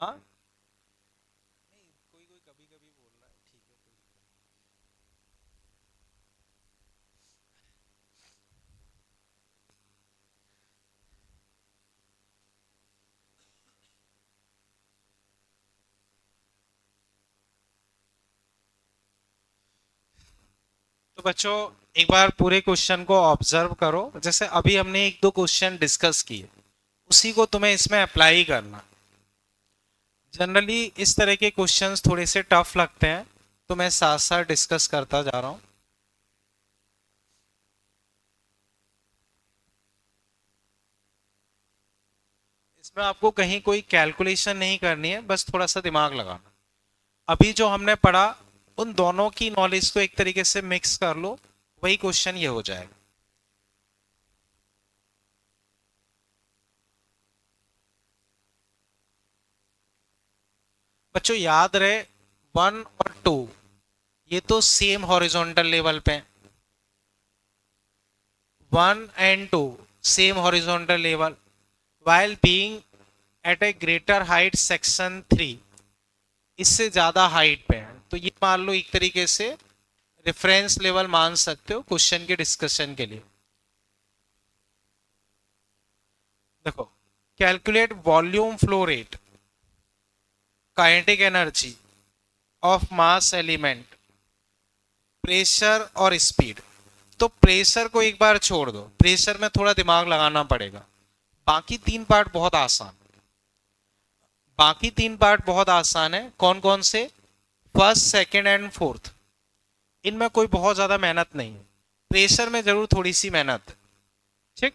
हाँ नहीं, कोई कोई कभी कभी बोल रहा है, ठीक है कोई। तो बच्चों एक बार पूरे क्वेश्चन को ऑब्जर्व करो, जैसे अभी हमने एक दो क्वेश्चन डिस्कस किए, उसी को तुम्हें इसमें अप्लाई करना। जनरली इस तरह के क्वेश्चंस थोड़े से टफ लगते हैं, तो मैं साथ साथ डिस्कस करता जा रहा हूं। इसमें आपको कहीं कोई कैलकुलेशन नहीं करनी है, बस थोड़ा सा दिमाग लगाना। अभी जो हमने पढ़ा उन दोनों की नॉलेज को एक तरीके से मिक्स कर लो, वही क्वेश्चन ये हो जाएगा। बच्चों याद रहे 1 और 2 ये तो सेम हॉरिजॉन्टल लेवल पे, 1 and 2 same horizontal level, while being at a greater height section 3 इससे ज्यादा हाइट पे है, तो ये मान लो एक तरीके से रेफरेंस लेवल मान सकते हो क्वेश्चन के डिस्कशन के लिए। देखो, calculate volume flow rate, kinetic energy of mass element, pressure और स्पीड। तो प्रेशर को एक बार छोड़ दो, प्रेशर में थोड़ा दिमाग लगाना पड़ेगा, बाकी तीन पार्ट बहुत आसान, बाकी तीन पार्ट बहुत आसान है। कौन कौन से? फर्स्ट, सेकंड एंड फोर्थ, इनमें कोई बहुत ज्यादा मेहनत नहीं है, प्रेशर में जरूर थोड़ी सी मेहनत है। ठीक,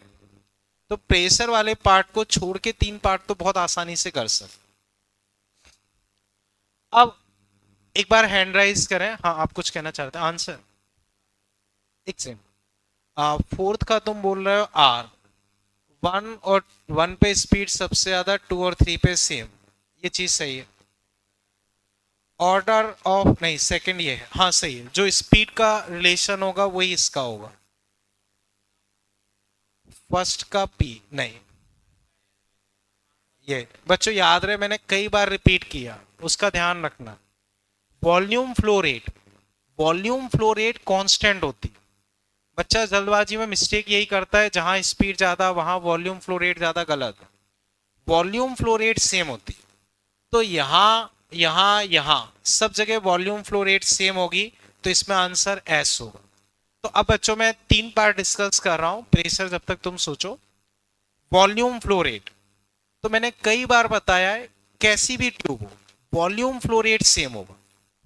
तो प्रेशर वाले पार्ट को छोड़ के तीन पार्ट तो बहुत आसानी से कर सकते। अब एक बार हैंड राइज करें। हाँ आप कुछ कहना चाहते हैं? आंसर एक सेकंड, फोर्थ का तुम बोल रहे हो आर, 1 पे स्पीड सबसे ज्यादा, 2 और 3 पे सेम, ये चीज सही है। ऑर्डर ऑफ नहीं, सेकंड ये है, हाँ सही है, जो स्पीड का रिलेशन होगा वही इसका होगा। फर्स्ट का पी नहीं, ये बच्चों याद रहे मैंने कई बार रिपीट किया, उसका ध्यान रखना। Volume flow rate, volume flow rate constant होती है। बच्चा जल्दबाजी में मिस्टेक यही करता है, जहां स्पीड ज्यादा वहां वॉल्यूम फ्लो रेट ज्यादा, गलत है। वॉल्यूम फ्लो रेट सेम होती है, तो यहां यहां यहां सब जगह वॉल्यूम फ्लो रेट सेम होगी, तो इसमें आंसर एस होगा। तो अब बच्चों मैं तीन पार्ट डिस्कस कर रहा हूं, प्रेशर जब तक तुम सोचो। वॉल्यूम फ्लो रेट तो मैंने कई बार बताया है, कैसी भी ट्यूब हो वॉल्यूम फ्लो रेट सेम होगा।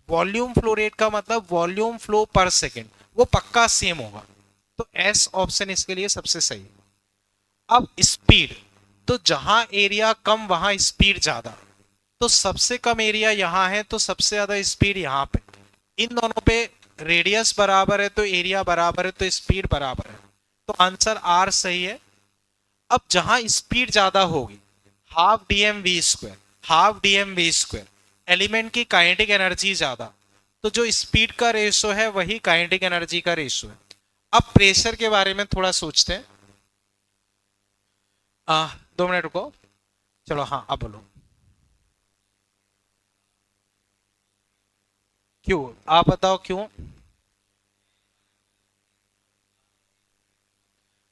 वॉल्यूम फ्लो रेट का मतलब वॉल्यूम फ्लो पर सेकेंड, वो पक्का सेम होगा, तो एस ऑप्शन इसके लिए सबसे सही है। अब स्पीड, तो जहां एरिया कम वहां स्पीड ज्यादा, तो सबसे कम एरिया यहां है तो सबसे ज्यादा स्पीड यहां पे, इन दोनों पे रेडियस बराबर है तो एरिया बराबर है तो स्पीड बराबर है, तो आंसर आर सही है। अब जहां स्पीड ज्यादा होगी, half D M V square, half D M V square, element की काइनेटिक एनर्जी ज्यादा, तो जो स्पीड का रेशो है वही काइनेटिक एनर्जी का रेशो है। अब प्रेशर के बारे में थोड़ा सोचते हैं। 2 मिनट रुको। चलो हाँ अब बोलो। क्यों? आप बताओ क्यों।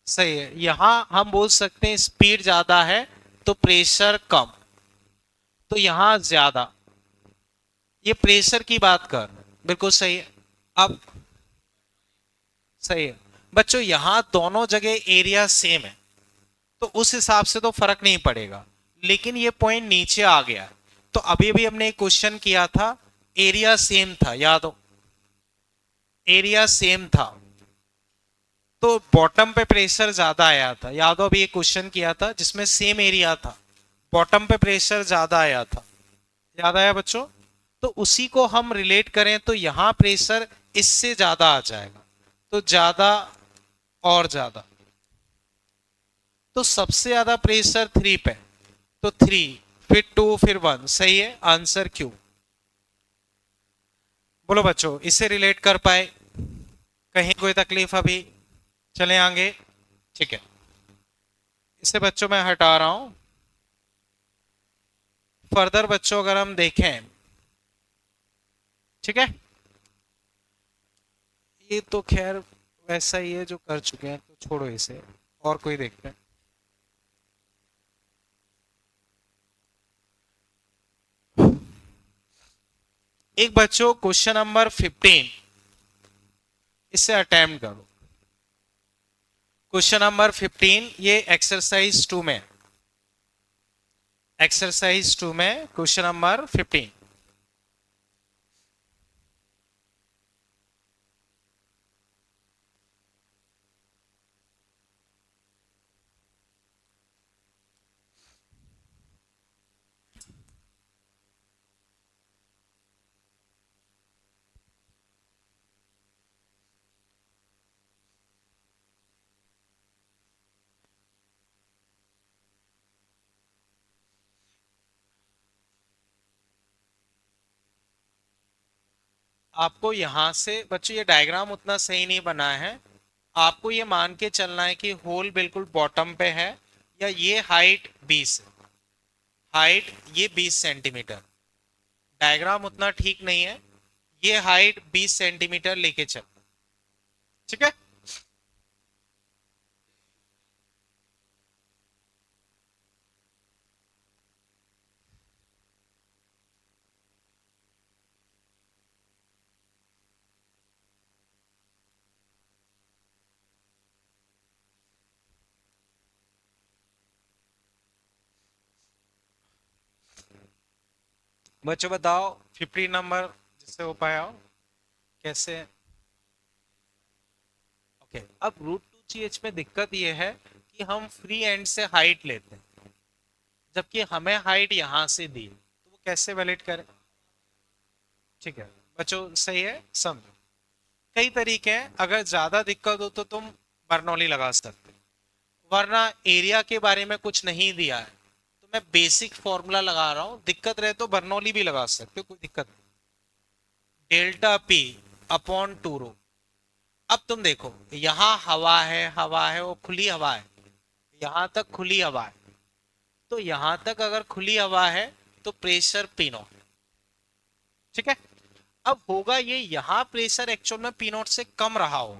सही है, यहां हम बोल सकते हैं स्पीड ज्यादा है तो प्रेशर कम, तो यहां ज्यादा। ये प्रेशर की बात कर, बिल्कुल सही है। अब सही है बच्चों, यहां दोनों जगह एरिया सेम है तो उस हिसाब से तो फर्क नहीं पड़ेगा, लेकिन ये पॉइंट नीचे आ गया है। तो अभी अभी हमने एक क्वेश्चन किया था, एरिया सेम था, याद हो, एरिया सेम था तो बॉटम पे प्रेशर ज्यादा आया था। याद हो, अभी एक क्वेश्चन किया था जिसमें सेम एरिया था, बॉटम पे प्रेशर ज्यादा आया था। याद आया बच्चों? तो उसी को हम रिलेट करें तो यहां प्रेशर इससे ज्यादा आ जाएगा, तो ज्यादा और ज्यादा। तो सबसे ज्यादा प्रेशर 3 पे, तो 3, फिर 2, फिर 1। सही है, आंसर क्यू। बोलो बच्चों, इससे रिलेट कर पाए? कहीं कोई तकलीफ अभी? चले आगे। ठीक है, इसे बच्चों मैं हटा रहा हूं। फर्दर बच्चों अगर हम देखें, ठीक है, ये तो खैर वैसा ही है जो कर चुके हैं, तो छोड़ो इसे, और कोई देखते हैं। एक बच्चों क्वेश्चन नंबर 15, इससे अटेम्प्ट करो। क्वेश्चन नंबर 15 ये एक्सरसाइज 2 में, एक्सरसाइज 2 में क्वेश्चन नंबर 15। आपको यहां से बच्चों ये डायग्राम उतना सही नहीं बना है, आपको ये मान के चलना है कि होल बिल्कुल बॉटम पे है, या ये हाइट 20 है, हाइट ये 20 सेंटीमीटर। डायग्राम उतना ठीक नहीं है, ये हाइट 20 सेंटीमीटर लेके चल। ठीक है, बच्चों बताओ 15 नंबर जिससे हो पाया हो कैसे? ओके, अब √2GH में दिक्कत ये है कि हम फ्री एंड से हाइट लेते हैं, जबकि हमें हाइट यहां से दी है, तो वो कैसे वैलिड करें? ठीक है बच्चों, सही है, समझो। कई तरीके हैं, अगर ज्यादा दिक्कत हो तो तुम बर्नौली लगा सकते हो, वरना एरिया के बारे में कुछ नहीं दिया है तो मैं बेसिक फॉर्मूला लगा रहा हूं, दिक्कत रहे तो बर्नौली भी लगा सकते हो, कोई दिक्कत नहीं। डेल्टा पी अपॉन 2 रो। अब तुम देखो, यहां हवा है, हवा है, वो खुली हवा है, यहां तक खुली हवा है, तो यहां तक अगर खुली हवा है तो प्रेशर पी नॉट। ठीक है, अब होगा ये, यहां प्रेशर एक्चुअल में पी नॉट से कम रहा हो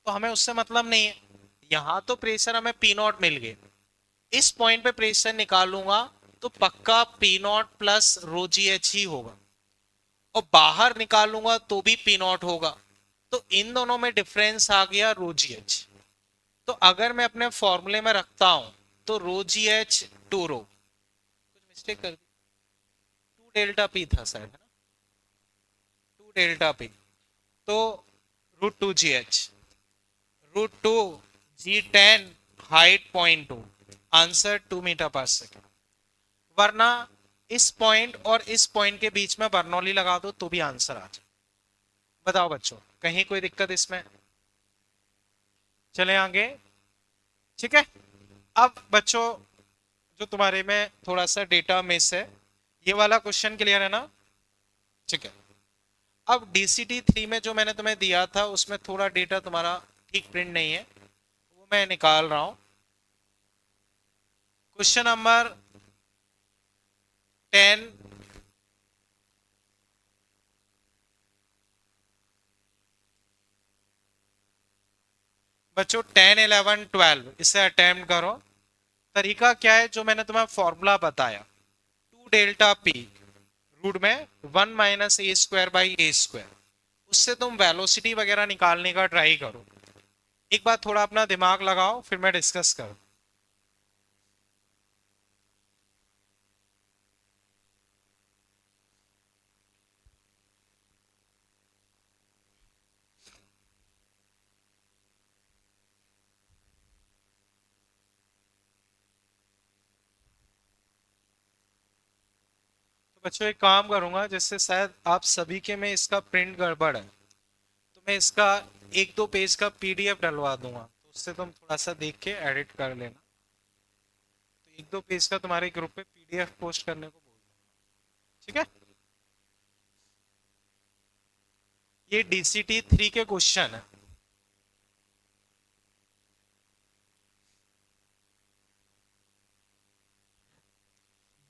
तो हमें उससे मतलब नहीं है, यहां तो प्रेशर हमें पी नॉट मिल गए, इस पॉइंट पे प्रेशर निकालूंगा तो पक्का पी नॉट प्लस रो जी एच ही होगा, और बाहर निकालूंगा तो भी पी नॉट होगा, तो इन दोनों में डिफरेंस आ गया रो जी एच। तो अगर मैं अपने फॉर्मूले में रखता हूं तो रो जी एच 2 रो, कुछ मिस्टेक कर दी, 2 डेल्टा पी था शायद, है ना, 2 डेल्टा पी, तो √2GH, √2 G10, height 0.2, answer 2 metre per second. वरना इस पॉइंट और इस पॉइंट के बीच में बर्नौली लगा दो तो भी आंसर आ जाए। बताओ बच्चों, कहीं कोई दिक्कत इसमें? चले आगे। ठीक है, अब बच्चों जो तुम्हारे में थोड़ा सा डेटा मिस है, ये वाला क्वेश्चन क्लियर है ना? ठीक है, अब DCT3 में जो मैंने तुम्हें दिया था उसमें थोड़ा डेटा तुम्हारा ठीक प्रिंट नहीं है, वो मैं निकाल रहा हूं। क्वेश्चन नंबर 10, बच्चों 10, 11, 12 इसे अटेम्प्ट करो। तरीका क्या है, जो मैंने तुम्हें फॉर्मूला बताया, 2 डेल्टा पी रूट में 1 - a² / a², उससे तुम वेलोसिटी वगैरह निकालने का ट्राई करो। एक बार थोड़ा अपना दिमाग लगाओ, फिर मैं डिस्कस करूँ। तो बच्चों एक काम करूंगा, जिससे शायद आप सभी के में इसका प्रिंट गड़बड़ है, तो मैं इसका 1-2 पेज का PDF डलवा दूंगा, तो उससे तुम थोड़ा सा देख के एडिट कर लेना। तो 1-2 पेज का तुम्हारे ग्रुप पे PDF पोस्ट करने को बोल दूंगा, ठीक है। ये DCT3 के क्वेश्चन है।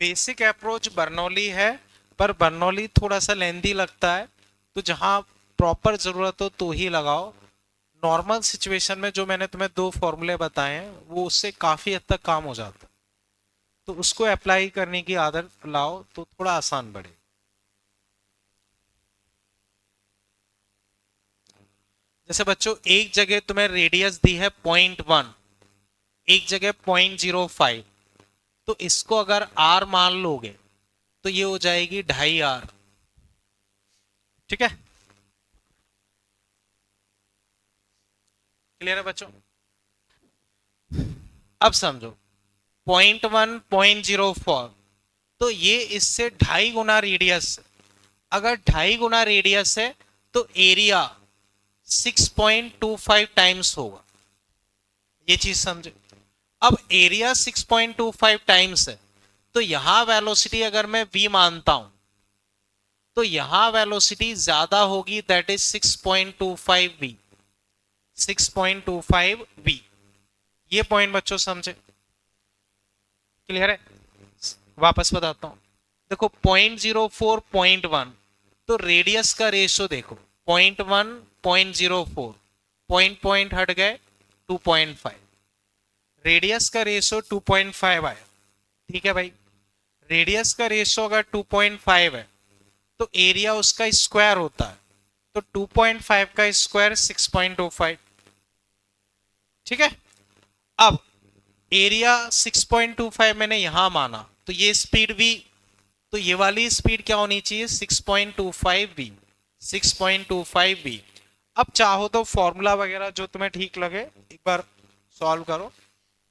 बेसिक अप्रोच बर्नौली है, पर बर्नौली थोड़ा सा लेंदी लगता है, तो जहां प्रॉपर जरूरत हो तो ही लगाओ। नॉर्मल सिचुएशन में जो मैंने तुम्हें 2 फॉर्मूले बताए हैं वो उससे काफी हद तक काम हो जाता है, तो उसको अप्लाई करने की आदत लाओ तो थोड़ा आसान बढ़े। जैसे बच्चों एक जगह तुम्हें रेडियस दी है 0.1, एक जगह 0.05, तो इसको अगर R मान लोगे तो ये हो जाएगी 2.5 R, ठीक है। क्लियर है बच्चों? अब समझो 0.1, 0.04, तो ये इससे 2.5 गुना रेडियस। अगर 2.5 गुना रेडियस है तो एरिया 6.25 टाइम्स होगा, ये चीज समझे। अब एरिया 6.25 टाइम्स है, तो यहां वेलोसिटी अगर मैं v मानता हूं तो यहां वेलोसिटी ज्यादा होगी, दैट इज 6.25 v, 6.25 v। ये पॉइंट बच्चों समझे? क्लियर है? वापस बताता हूं, देखो 0.04, 0.1, तो रेडियस का रेशो देखो 0.1, 0.04, पॉइंट पॉइंट हट गए 2.5, रेडियस का रेशो 2.5 आया, ठीक है भाई। रेडियस का रेशो अगर 2.5 है तो एरिया उसका स्क्वायर होता है, तो 2.5 का स्क्वायर 6.25, ठीक है। अब एरिया 6.25 मैंने यहां माना, तो ये स्पीड v, तो ये वाली स्पीड क्या होनी चाहिए, 6.25 v, 6.25 v। अब चाहो तो फॉर्मूला वगैरह जो तुम्हें ठीक लगे एक बार सॉल्व करो,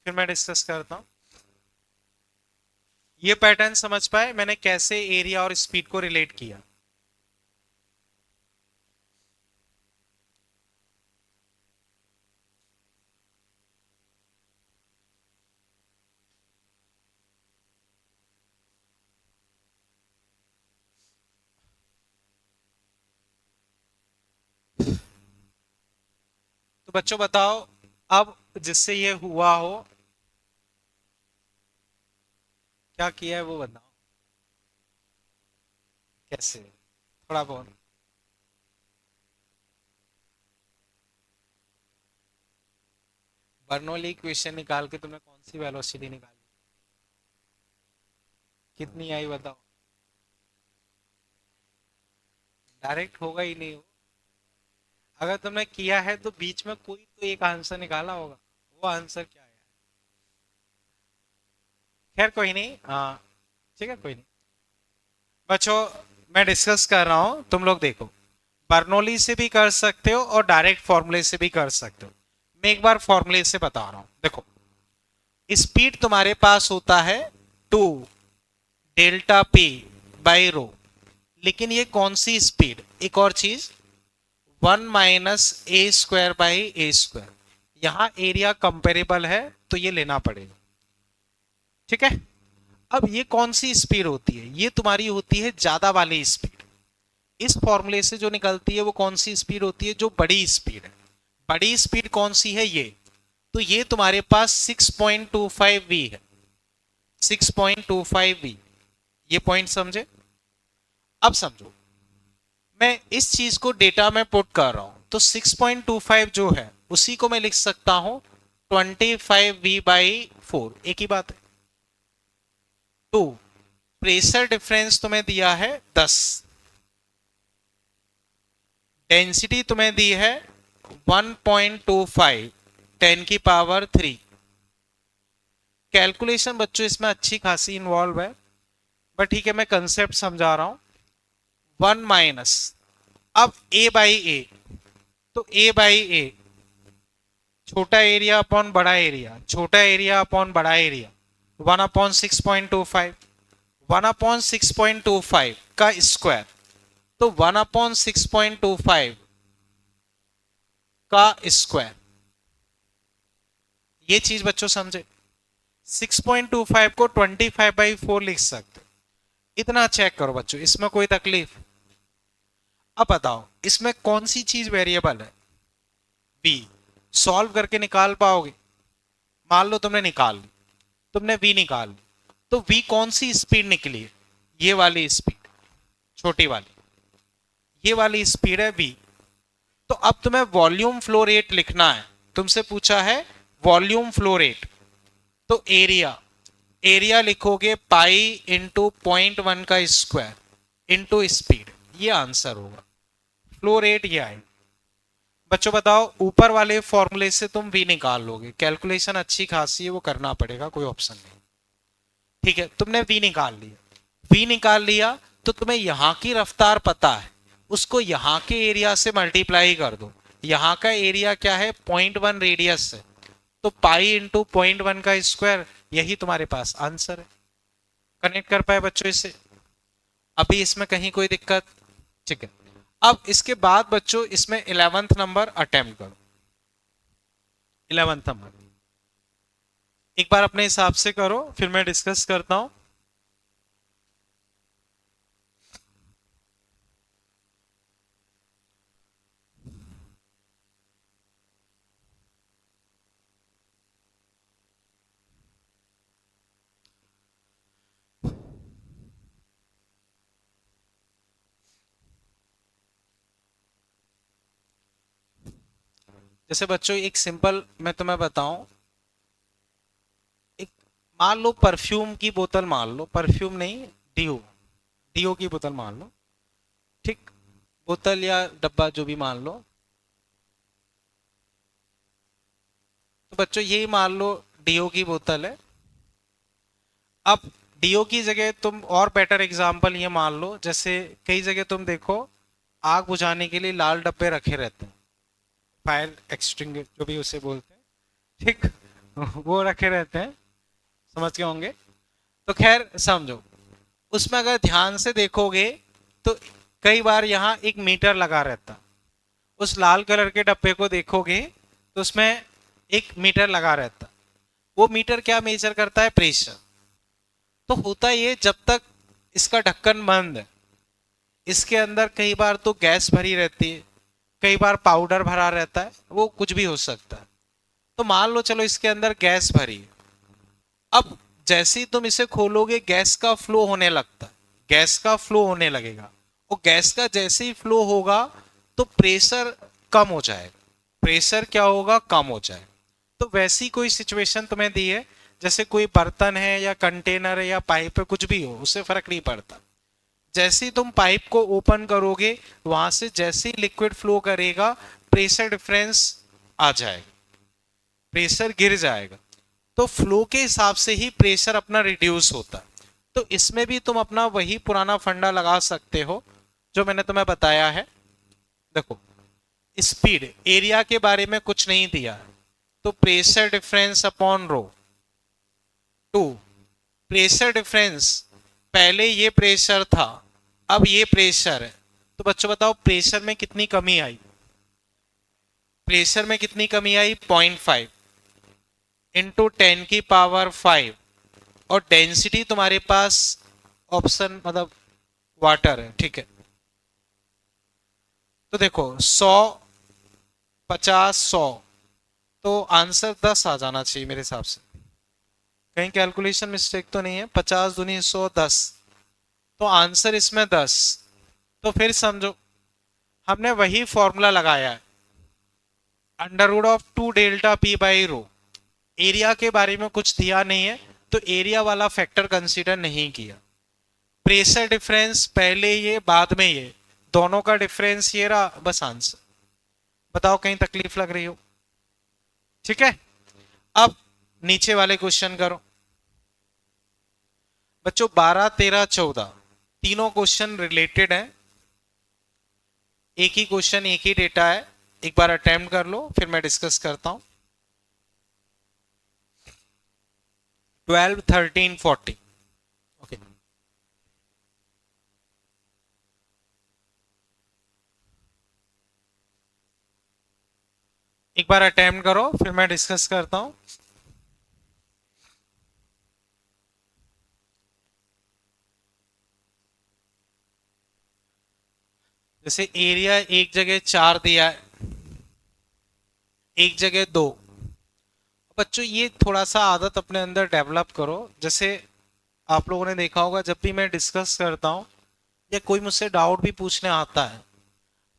फिर मैं डिस्कस करता हूं। ये पैटर्न समझ पाए मैंने कैसे एरिया और स्पीड को रिलेट किया? तो बच्चों बताओ, अब जिससे ये हुआ हो, क्या किया है वो बताओ, कैसे, थोड़ा बहुत। बर्नौली इक्वेशन निकाल के तुमने कौन सी वेलोसिटी निकाली, कितनी आई बताओ? डायरेक्ट होगा ही नहीं वो। अगर तुमने किया है तो बीच में कोई तो एक आंसर निकाला होगा, वो आंसर क्या है? खैर कोई नहीं, हाँ ठीक है, कोई नहीं। बच्चों मैं डिस्कस कर रहा हूं, तुम लोग देखो, बर्नौली से भी कर सकते हो और डायरेक्ट फॉर्मूले से भी कर सकते हो। मैं एक बार फॉर्मूले से बता रहा हूं, देखो स्पीड तुम्हारे पास होता है 2 डेल्टा p/रो, लेकिन ये कौन सी स्पीड, एक और चीज 1 - a² / a², यहां एरिया कंपेरेबल है तो ये लेना पड़ेगा, ठीक है। अब ये कौन सी स्पीड होती है, ये तुम्हारी होती है ज्यादा वाली स्पीड, इस फॉर्मूले से जो निकलती है वो कौन सी स्पीड होती है, जो बड़ी स्पीड है। बड़ी स्पीड कौन सी है, ये तो ये तुम्हारे पास 6.25 वी है, 6.25 वी। ये पॉइंट समझे। अब समझो मैं इस चीज को डेटा में पुट कर रहा हूं, तो 6.25 जो है उसी को मैं लिख सकता हूं 25v/4, एक ही बात है। टू, प्रेशर डिफरेंस तुम्हें दिया है 10, डेंसिटी तुम्हें दी है 1.25 10⁻3। कैलकुलेशन बच्चों इसमें अच्छी खासी इन्वॉल्व है, बट ठीक है मैं कंसेप्ट समझा रहा हूं। 1 माइनस, अब a बाई ए, तो a बाई ए छोटा एरिया अपॉन बड़ा एरिया, छोटा एरिया अपॉन बड़ा एरिया, 1/6.25, 1/6.25 का स्क्वायर, तो 1/6.25 का स्क्वायर। ये चीज बच्चों समझे। 6.25 को 25/4 लिख सकते, इतना चेक करो बच्चों, इसमें कोई तकलीफ। अब बताओ इसमें कौन सी चीज वेरिएबल है, v। सॉल्व करके निकाल पाओगे, मान लो तुमने निकाल ली, तुमने v निकाल ली, तो v कौन सी स्पीड निकली है, ये वाली स्पीड, छोटी वाली, ये वाली स्पीड है v। तो अब तुम्हें वॉल्यूम फ्लो रेट लिखना है, तुमसे पूछा है वॉल्यूम फ्लो रेट, तो एरिया, एरिया लिखोगे पाई इंटू 0.1 का स्क्वायर इंटू स्पीड, ये आंसर होगा। फ्लो रेट ये आएगा। बच्चों बताओ ऊपर वाले फॉर्मूले से तुम v निकाल लोगे, कैलकुलेशन अच्छी खासी है वो करना पड़ेगा, कोई ऑप्शन नहीं। ठीक है तुमने v निकाल लिया, v निकाल लिया तो तुम्हें यहां की रफ्तार पता है, उसको यहां के एरिया से मल्टीप्लाई कर दो। यहां का एरिया क्या है, 0.1 रेडियस है, तो पाई इंटू 0.1 का स्क्वायर, यही तुम्हारे पास आंसर है। कनेक्ट कर पाए बच्चों इसे, अभी इसमें कहीं कोई दिक्कत। ठीक है अब इसके बाद बच्चों इसमें 11th नंबर अटेम्प्ट करो। 11th नंबर एक बार अपने हिसाब से करो, फिर मैं डिस्कस करता हूं। जैसे बच्चों एक सिंपल मैं तुम्हें बताऊं, एक मान लो परफ्यूम की बोतल, मान लो परफ्यूम नहीं, डीओ, डीओ की बोतल मान लो, ठीक, बोतल या डब्बा जो भी मान लो। तो बच्चों यही मान लो डीओ की बोतल है। अब डीओ की जगह तुम और बेटर एग्जांपल ये मान लो, जैसे कई जगह तुम देखो आग बुझाने के लिए लाल डब्बे रखे रहते हैं, फायर एक्सटिंग्विशर जो भी उसे बोलते हैं, ठीक वो रखे रहते हैं, समझ के होंगे। तो खैर समझो, उसमें अगर ध्यान से देखोगे तो कई बार यहाँ एक मीटर लगा रहता, उस लाल कलर के डब्बे को देखोगे तो उसमें एक मीटर लगा रहता। वो मीटर क्या मेजर करता है, प्रेशर। तो होता ये जब तक इसका ढक्कन बंद है, इसके अंदर कई बार तो गैस भरी रहती है, कई बार पाउडर भरा रहता है, वो कुछ भी हो सकता है। तो मान लो चलो इसके अंदर गैस भरी है, अब जैसे ही तुम इसे खोलोगे गैस का फ्लो होने लगता है, गैस का फ्लो होने लगेगा, और गैस का जैसे ही फ्लो होगा तो प्रेशर कम हो जाएगा, प्रेशर क्या होगा, कम हो जाएगा। तो वैसी कोई सिचुएशन तुम्हें दी है, जैसे कोई बर्तन है या कंटेनर है या पाइप है, कुछ भी हो उससे फर्क नहीं पड़ता, जैसे ही तुम पाइप को ओपन करोगे वहां से जैसे ही लिक्विड फ्लो करेगा प्रेशर डिफरेंस आ जाएगा, प्रेशर गिर जाएगा। तो फ्लो के हिसाब से ही प्रेशर अपना रिड्यूस होता है। तो इसमें भी तुम अपना वही पुराना फंडा लगा सकते हो जो मैंने तुम्हें बताया है। देखो स्पीड, एरिया के बारे में कुछ नहीं दिया, तो pressure difference upon rho. Two, pressure difference, पहले ये प्रेशर था अब ये प्रेशर है, तो बच्चों बताओ प्रेशर में कितनी कमी आई, प्रेशर में कितनी कमी आई, 0.5 इंटू 10⁵, और डेंसिटी तुम्हारे पास ऑप्शन मतलब वाटर है, ठीक है, तो देखो 100, 50, 100, तो आंसर 10 आ जाना चाहिए मेरे हिसाब से। कहीं कैलकुलेशन मिस्टेक तो नहीं है? 50 दूनी 100, 10, तो आंसर इसमें 10। तो फिर समझो हमने वही फॉर्मूला लगाया है, under root of 2 delta P by rho. Area के बारे में कुछ दिया नहीं है तो एरिया वाला फैक्टर कंसीडर नहीं किया। प्रेशर डिफरेंस पहले ये बाद में ये, दोनों का डिफरेंस ये रहा, बस आंसर। बताओ कहीं तकलीफ लग रही हो? ठीक है, अब नीचे वाले क्वेश्चन करो बच्चों। 12, 13, 14 तीनों क्वेश्चन रिलेटेड हैं, एक ही क्वेश्चन एक ही डेटा है। एक बार अटेम्प्ट कर लो फिर मैं डिस्कस करता हूं। 12, 13, 14 ओके। एक बार अटेम्प्ट करो फिर मैं डिस्कस करता हूं। जैसे एरिया एक जगह 4 दिया है, एक जगह 2। बच्चों ये थोड़ा सा आदत अपने अंदर डेवलप करो। जैसे आप लोगों ने देखा होगा जब भी मैं डिस्कस करता हूँ या कोई मुझसे डाउट भी पूछने आता है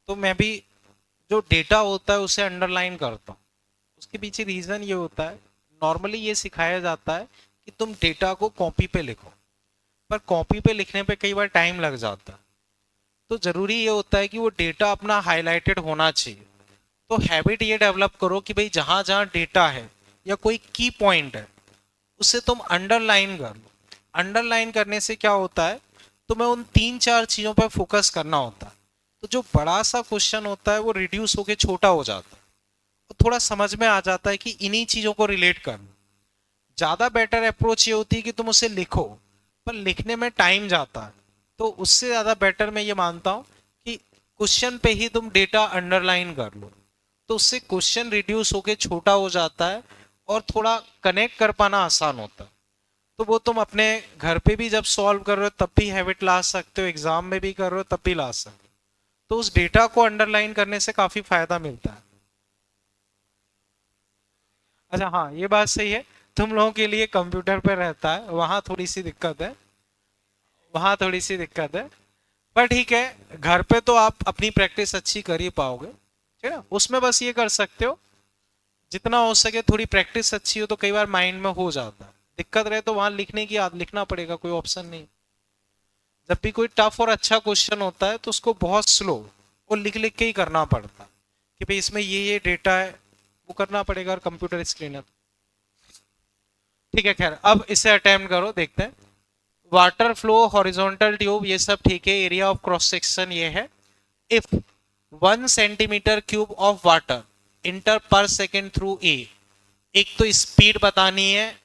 तो मैं भी जो डेटा होता है उसे अंडरलाइन करता हूँ। उसके पीछे रीजन ये होता है, नॉर्मली ये सिखाया जाता है कि तुम डेटा को कॉपी पे लिखो, पर कॉपी पे लिखने पे कई बार टाइम लग जाता है। तो जरूरी ये होता है कि वो डेटा अपना हाईलाइटेड होना चाहिए। तो हैबिट ये डेवलप करो कि भाई जहां जहां डेटा है या कोई की पॉइंट है उसे तुम अंडरलाइन कर लो। अंडरलाइन करने से क्या होता है, तुम्हें उन 3-4 चीजों पर फोकस करना होता है। तो जो बड़ा सा क्वेश्चन होता है वो रिड्यूस होके छोटा हो जाता है, तो थोड़ा समझ में आ जाता है कि इन्हीं चीजों को रिलेट करना। ज्यादा बेटर अप्रोच ये होती है कि तुम उसे लिखो, पर लिखने में टाइम जाता है। तो उससे ज्यादा बेटर मैं ये मानता हूं कि क्वेश्चन पे ही तुम डेटा अंडरलाइन कर लो, तो उससे क्वेश्चन रिड्यूस होके छोटा हो जाता है और थोड़ा कनेक्ट कर पाना आसान होता है। तो वो तुम अपने घर पे भी जब सॉल्व कर रहे हो तब भी हैबिट ला सकते हो, एग्जाम में भी कर रहे हो तब भी ला सकते हो। तो उस डेटा को अंडरलाइन करने से काफी फायदा मिलता है। अच्छा हाँ, ये बात सही है, तुम लोगों के लिए कंप्यूटर पे रहता है, वहां थोड़ी सी दिक्कत है, वहां थोड़ी सी दिक्कत है। पर ठीक है, घर पे तो आप अपनी प्रैक्टिस अच्छी कर ही पाओगे, ठीक है ना। उसमें बस ये कर सकते हो, जितना हो सके थोड़ी प्रैक्टिस अच्छी हो तो कई बार माइंड में हो जाता है। दिक्कत रहे तो वहां लिखने की लिखना पड़ेगा, कोई ऑप्शन नहीं। जब भी कोई टफ और अच्छा क्वेश्चन होता है तो उसको बहुत स्लो और लिख लिख के ही करना पड़ता है कि भाई इसमें ये डेटा है, वो करना पड़ेगा और कंप्यूटर स्क्रीन है। ठीक है, खैर अब इसे अटेम्प्ट करो, देखते हैं। वाटर फ्लो, हॉरिजॉन्टल ट्यूब, ये सब ठीक है। एरिया ऑफ क्रॉस सेक्शन ये है। If 1 centimetre cube of water enter पर सेकेंड थ्रू ए, एक तो स्पीड बतानी है,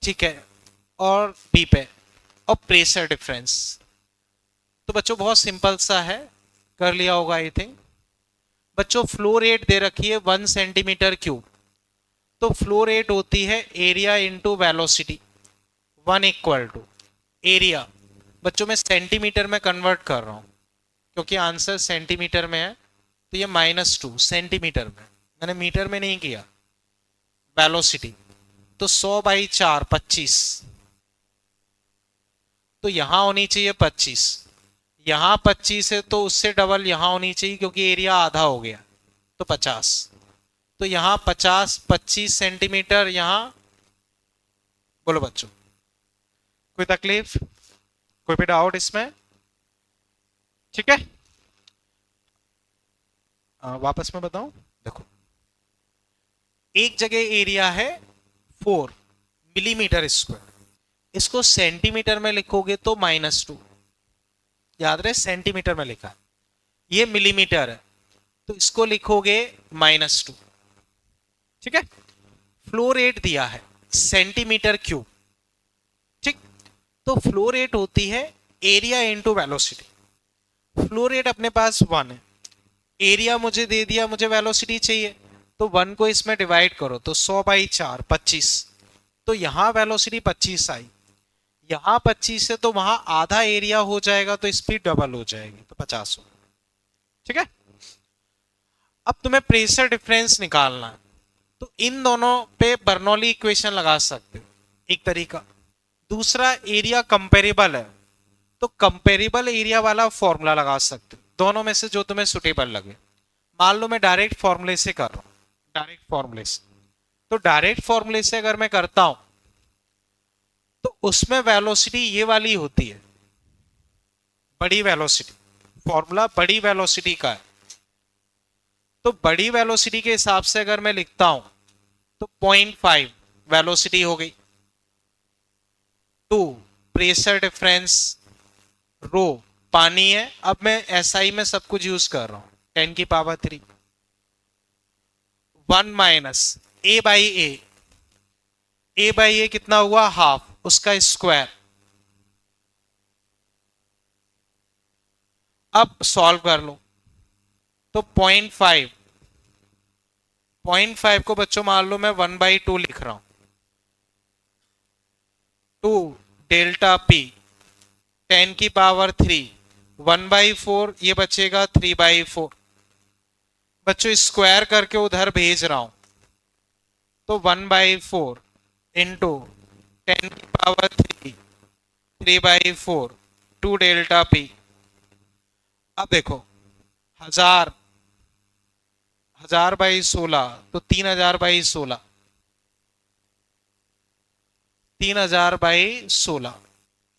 ठीक है, और बी पे, और प्रेशर डिफरेंस। तो बच्चों बहुत सिंपल सा है, कर लिया होगा आई थिंक। बच्चों फ्लो रेट दे रखी है 1 सेंटीमीटर क्यूब, तो फ्लो रेट होती है एरिया इंटू वेलोसिटी, 1 = एरिया। बच्चों मैं सेंटीमीटर में कन्वर्ट कर रहा हूं क्योंकि आंसर सेंटीमीटर में है, तो ये -2 सेंटीमीटर में, मैंने मीटर में नहीं किया। वेलोसिटी तो 100/4 25, तो यहां होनी चाहिए 25, यहां 25 है तो उससे डबल यहां होनी चाहिए क्योंकि एरिया आधा हो गया, तो 50। तो यहां 50, 25 सेंटीमीटर यहां। बोलो बच्चों, कोई तकलीफ, कोई भी डाउट इसमें? ठीक है, वापस मैं बताऊं, देखो एक जगह एरिया है 4 मिलीमीटर स्क्वायर, इसको सेंटीमीटर में लिखोगे तो -2, याद रहे सेंटीमीटर में लिखा है, ये मिलीमीटर है तो इसको लिखोगे -2। ठीक है, फ्लो रेट दिया है सेंटीमीटर क्यूब, ठीक। तो फ्लो रेट होती है area into velocity. Flow rate अपने पास 1 है, एरिया मुझे दे दिया, मुझे वेलोसिटी चाहिए, तो 1 को इसमें डिवाइड करो तो 100/4 25, तो यहां वेलोसिटी 25 आई, यहां 25 है तो वहां आधा एरिया हो जाएगा तो स्पीड डबल हो जाएगी तो 50 हो। ठीक है। अब तुम्हें प्रेशर डिफरेंस निकालना है, तो इन दोनों पे बर्नौली इक्वेशन लगा सकते हो, एक तरीका। दूसरा, एरिया कंपेरेबल है, तो कंपेरेबल एरिया वाला फॉर्मूला लगा सकते हो, दोनों में से जो तुम्हें सुटेबल लगे। मान लो मैं डायरेक्ट फॉर्मूले से कर रहा हूं, डायरेक्ट फॉर्मूले से, तो डायरेक्ट फॉर्मूले से अगर मैं करता हूं तो उसमें वेलोसिटी ये वाली होती है, बड़ी वेलोसिटी। फॉर्मूला बड़ी वेलोसिटी का है, तो बड़ी वेलोसिटी के हिसाब से अगर मैं लिखता हूं तो 0.5 वेलोसिटी हो गई, 2 प्रेशर डिफरेंस, रो पानी है। अब मैं एसआई में सब कुछ यूज कर रहा हूं, 10 की पावर 3, 1 माइनस ए बाई ए कितना हुआ, हाफ, उसका स्क्वायर। अब सॉल्व कर लो, तो 0.5 को बच्चों मान लो मैं 1/2 लिख रहा हूं, 2 डेल्टा पी 10 की पावर 3, 1/4, ये बचेगा 3/4। बच्चों स्क्वायर करके उधर भेज रहा हूं, तो 1/4 इंटू 10 की पावर 3, 3/4, 2 डेल्टा पी। अब देखो, 1000 तो 3000/16, 3000/16,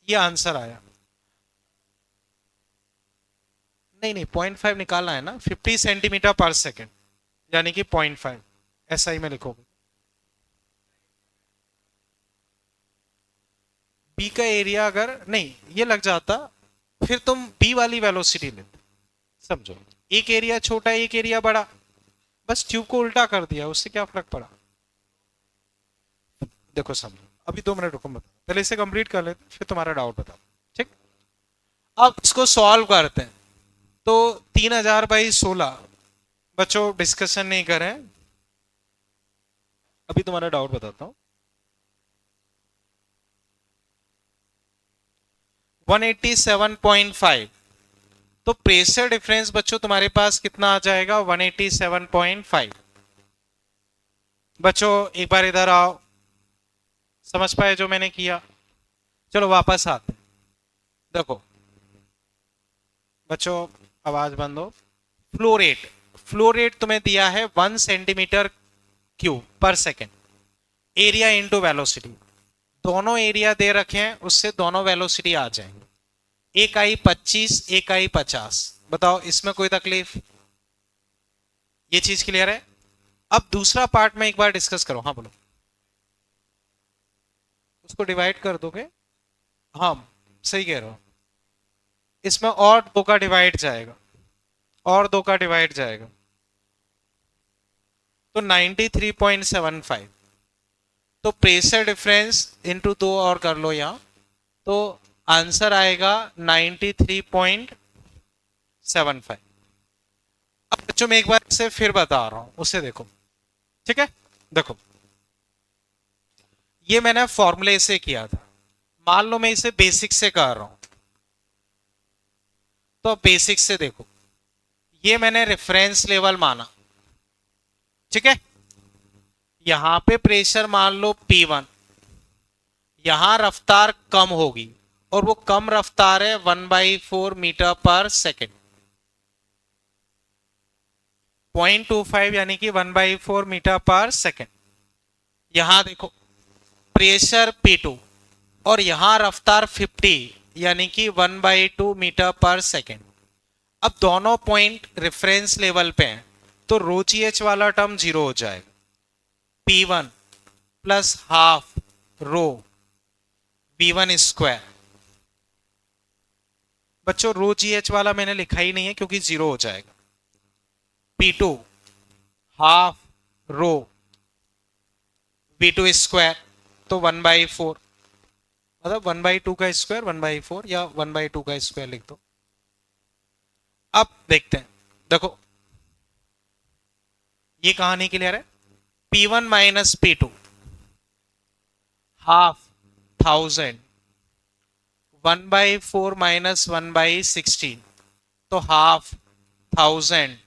ये आंसर आया। नहीं नहीं, 0.5 निकालना है ना, 50 सेंटीमीटर पर सेकेंड, यानी कि 0.5 ऐसा ही में लिखोगे। बी का एरिया अगर नहीं ये लग जाता, फिर तुम बी वाली वेलोसिटी लेते, समझो, एक एरिया छोटा एक एरिया बड़ा, बस ट्यूब को उल्टा कर दिया, उससे क्या फर्क पड़ा। देखो समझो, अभी 2 मिनट रुको, बता पहले इसे कंप्लीट कर लेते फिर तुम्हारा डाउट बता, ठीक। अब इसको सॉल्व करते हैं, तो 3000/16, बच्चों डिस्कशन नहीं करें, अभी तुम्हारा डाउट बताता हूं। 187.5, तो प्रेशर डिफरेंस बच्चों तुम्हारे पास कितना आ जाएगा, 187.5। बच्चों एक बार इधर आओ, समझ पाए जो मैंने किया। चलो वापस आते हैं। देखो बच्चों, आवाज बंद हो। फ्लो रेट, फ्लो रेट तुम्हें दिया है 1 सेंटीमीटर क्यूब पर सेकेंड, एरिया इंटू वेलोसिटी, दोनों एरिया दे रखे हैं, उससे दोनों वेलोसिटी आ जाएंगे। एक आई 25, एक आई 50, बताओ इसमें कोई तकलीफ, ये चीज क्लियर है। अब दूसरा पार्ट में एक बार डिस्कस करो, हाँ बोलो। उसको डिवाइड कर दोगे, हाँ सही कह रहे हो, इसमें और 2 का डिवाइड जाएगा, और 2 का डिवाइड जाएगा, तो 93.75, तो प्रेशर डिफरेंस इंटू 2 और कर लो यहां, तो आंसर आएगा 93.75। अब बच्चों मैं एक बार इसे फिर बता रहा हूं, उसे देखो, ठीक है। देखो ये मैंने फॉर्मूले से किया था, मान लो मैं इसे बेसिक से कर रहा हूं, तो बेसिक से देखो, ये मैंने रेफरेंस लेवल माना, ठीक है। यहां पे प्रेशर मान लो P1, यहां रफ्तार कम होगी, और वो कम रफ्तार है 1/4 मीटर पर सेकेंड, 0.25 यानी कि 1/4 मीटर पर सेकेंड। यहां देखो प्रेशर P2, और यहां रफ्तार 50 यानी कि 1/2 मीटर पर सेकेंड। अब दोनों पॉइंट रेफरेंस लेवल पे हैं, तो रो जी एच वाला टर्म 0 हो जाएगा, P1 plus half rho V1 square. बच्चों रो जी एच वाला मैंने लिखा ही नहीं है क्योंकि 0 हो जाएगा, P2 half rho V2 square, तो 1/4, मतलब 1/2 का स्क्वायर 1/4, या 1/2 का स्क्वायर लिख दो। अब देखते हैं, देखो ये कहानी क्लियर है। P1 minus P2, half 1000, 1/4 minus 1/16, तो हाफ 1000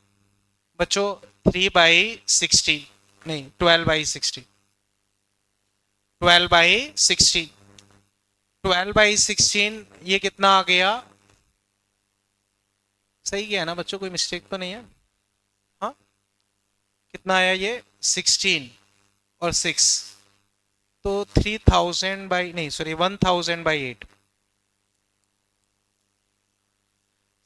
बच्चों 3/60 नहीं 12/60 12/16 12/16 ये कितना आ गया? सही गया ना बच्चों, कोई मिस्टेक तो नहीं है? हाँ, कितना आया ये? 16 और 6, तो 3000 बाई नहीं सॉरी 1000/8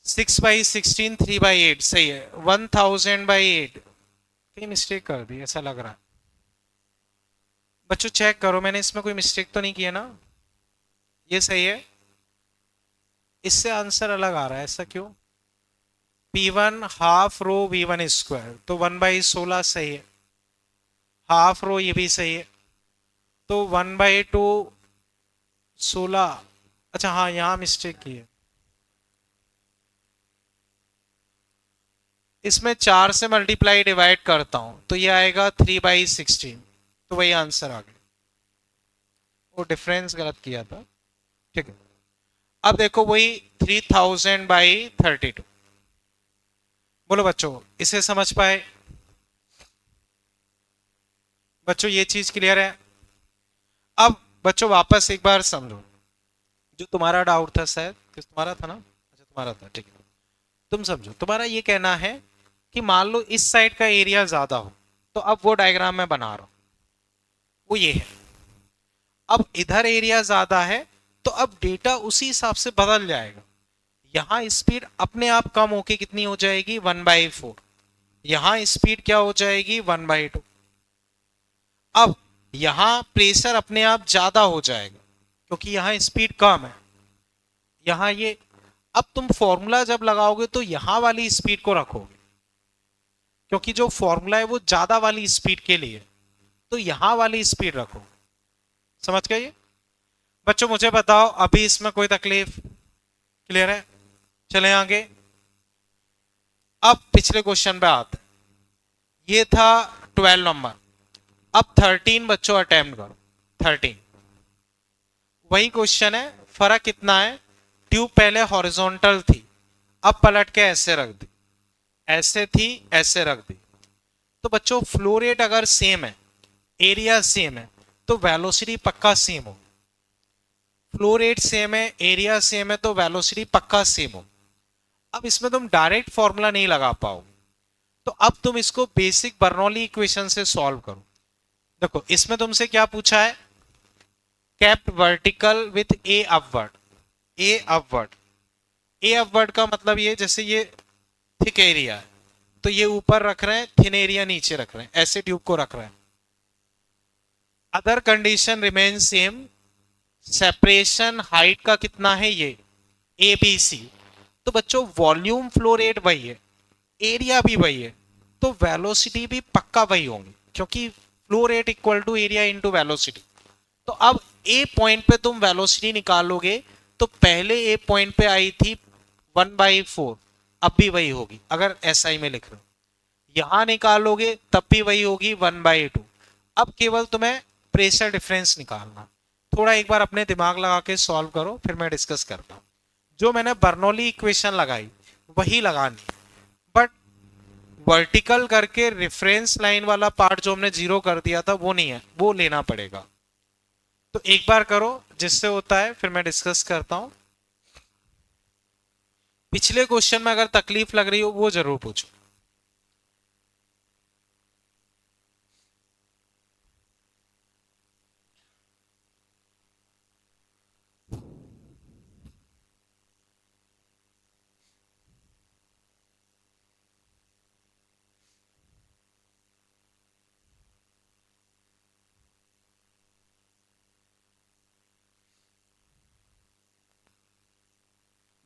6/16 3/8 सही है। 1000/8 कहीं मिस्टेक कर दी ऐसा लग रहा है बच्चों, चेक करो मैंने इसमें कोई मिस्टेक तो नहीं किया ना? ये सही है, इससे आंसर अलग आ रहा है, ऐसा क्यों? P1 half rho V1 square, तो 1/16 सही है। हाफ रो ये भी सही है, तो 1/2 16। अच्छा हाँ, यहाँ मिस्टेक की है, इसमें 4 से मल्टीप्लाई डिवाइड करता हूं तो ये आएगा 3/16, तो वही आंसर आ गया, वो डिफरेंस गलत किया था। ठीक है, अब देखो वही 3000/32। बोलो बच्चों, इसे समझ पाए? बच्चों ये चीज क्लियर है? अब बच्चों वापस एक बार समझो, जो तुम्हारा डाउट था शायद, किस तुम्हारा था ना? अच्छा तुम्हारा था, ठीक है। तुम समझो, तुम्हारा ये कहना है कि मान लो इस साइड का एरिया ज्यादा हो, तो अब वो डायग्राम मैं बना रहा हूं, वो ये है। अब इधर एरिया ज्यादा है, तो अब डेटा उसी हिसाब से बदल जाएगा। यहां स्पीड अपने आप कम होके कितनी हो जाएगी? 1/4। यहां स्पीड क्या हो जाएगी? 1/2। अब यहां प्रेशर अपने आप ज्यादा हो जाएगा क्योंकि यहां स्पीड कम है। यहां ये, अब तुम फॉर्मूला जब लगाओगे तो यहां वाली स्पीड को रखोगे क्योंकि जो फॉर्मूला है वो ज्यादा वाली स्पीड के लिए, तो यहां वाली स्पीड रखो। समझ गए? बच्चों मुझे बताओ अभी इसमें कोई तकलीफ? क्लियर है? चले आगे। अब पिछले क्वेश्चन पे आते हैं, ये था 12 नंबर। अब 13 बच्चों अटेम्प्ट करो। 13 वही क्वेश्चन है, फर्क कितना है? ट्यूब पहले हॉरिजॉन्टल थी, अब पलट के ऐसे रख दी, ऐसे थी ऐसे रख दी। तो बच्चों फ्लो रेट अगर सेम है, एरिया सेम है, तो वेलोसिटी पक्का सेम हो। फ्लो रेट सेम है, एरिया सेम है, तो वेलोसिटी पक्का सेम हो। अब इसमें तुम डायरेक्ट फॉर्मूला नहीं लगा पाओगे, तो अब तुम इसको बेसिक बर्नौली इक्वेशन से सॉल्व करो। देखो इसमें तुमसे क्या पूछा है? Kept vertical with A upward. A upward, A upward का मतलब ये, जैसे ये थिक एरिया है तो ये ऊपर रख रहे हैं, थिन एरिया नीचे रख रहे हैं, ऐसे ट्यूब को रख रहे हैं। Other condition remain same. Separation height का कितना है? ये ए बी सी। तो बच्चों वॉल्यूम फ्लो रेट वही है, एरिया भी वही है, तो वेलोसिटी भी पक्का वही होंगी क्योंकि flow rate equal to area into velocity. तो अब ए पॉइंट पे तुम वेलोसिटी निकालोगे तो पहले ए पॉइंट पे आई थी 1/4, अब भी वही होगी अगर एसआई में लिख रहे हो। यहां निकालोगे तब भी वही होगी 1/2। अब केवल तुम्हें प्रेशर डिफरेंस निकालना। थोड़ा एक बार अपने दिमाग लगा के सॉल्व करो, फिर मैं डिस्कस करता हूं। जो मैंने बर्नौली इक्वेशन लगाई वही लगानी है, बट वर्टिकल करके रेफरेंस लाइन वाला पार्ट जो हमने जीरो कर दिया था वो नहीं है, वो लेना पड़ेगा। तो एक बार करो, जिससे होता है फिर मैं डिस्कस करता हूं। पिछले क्वेश्चन में अगर तकलीफ लग रही हो वो जरूर पूछो।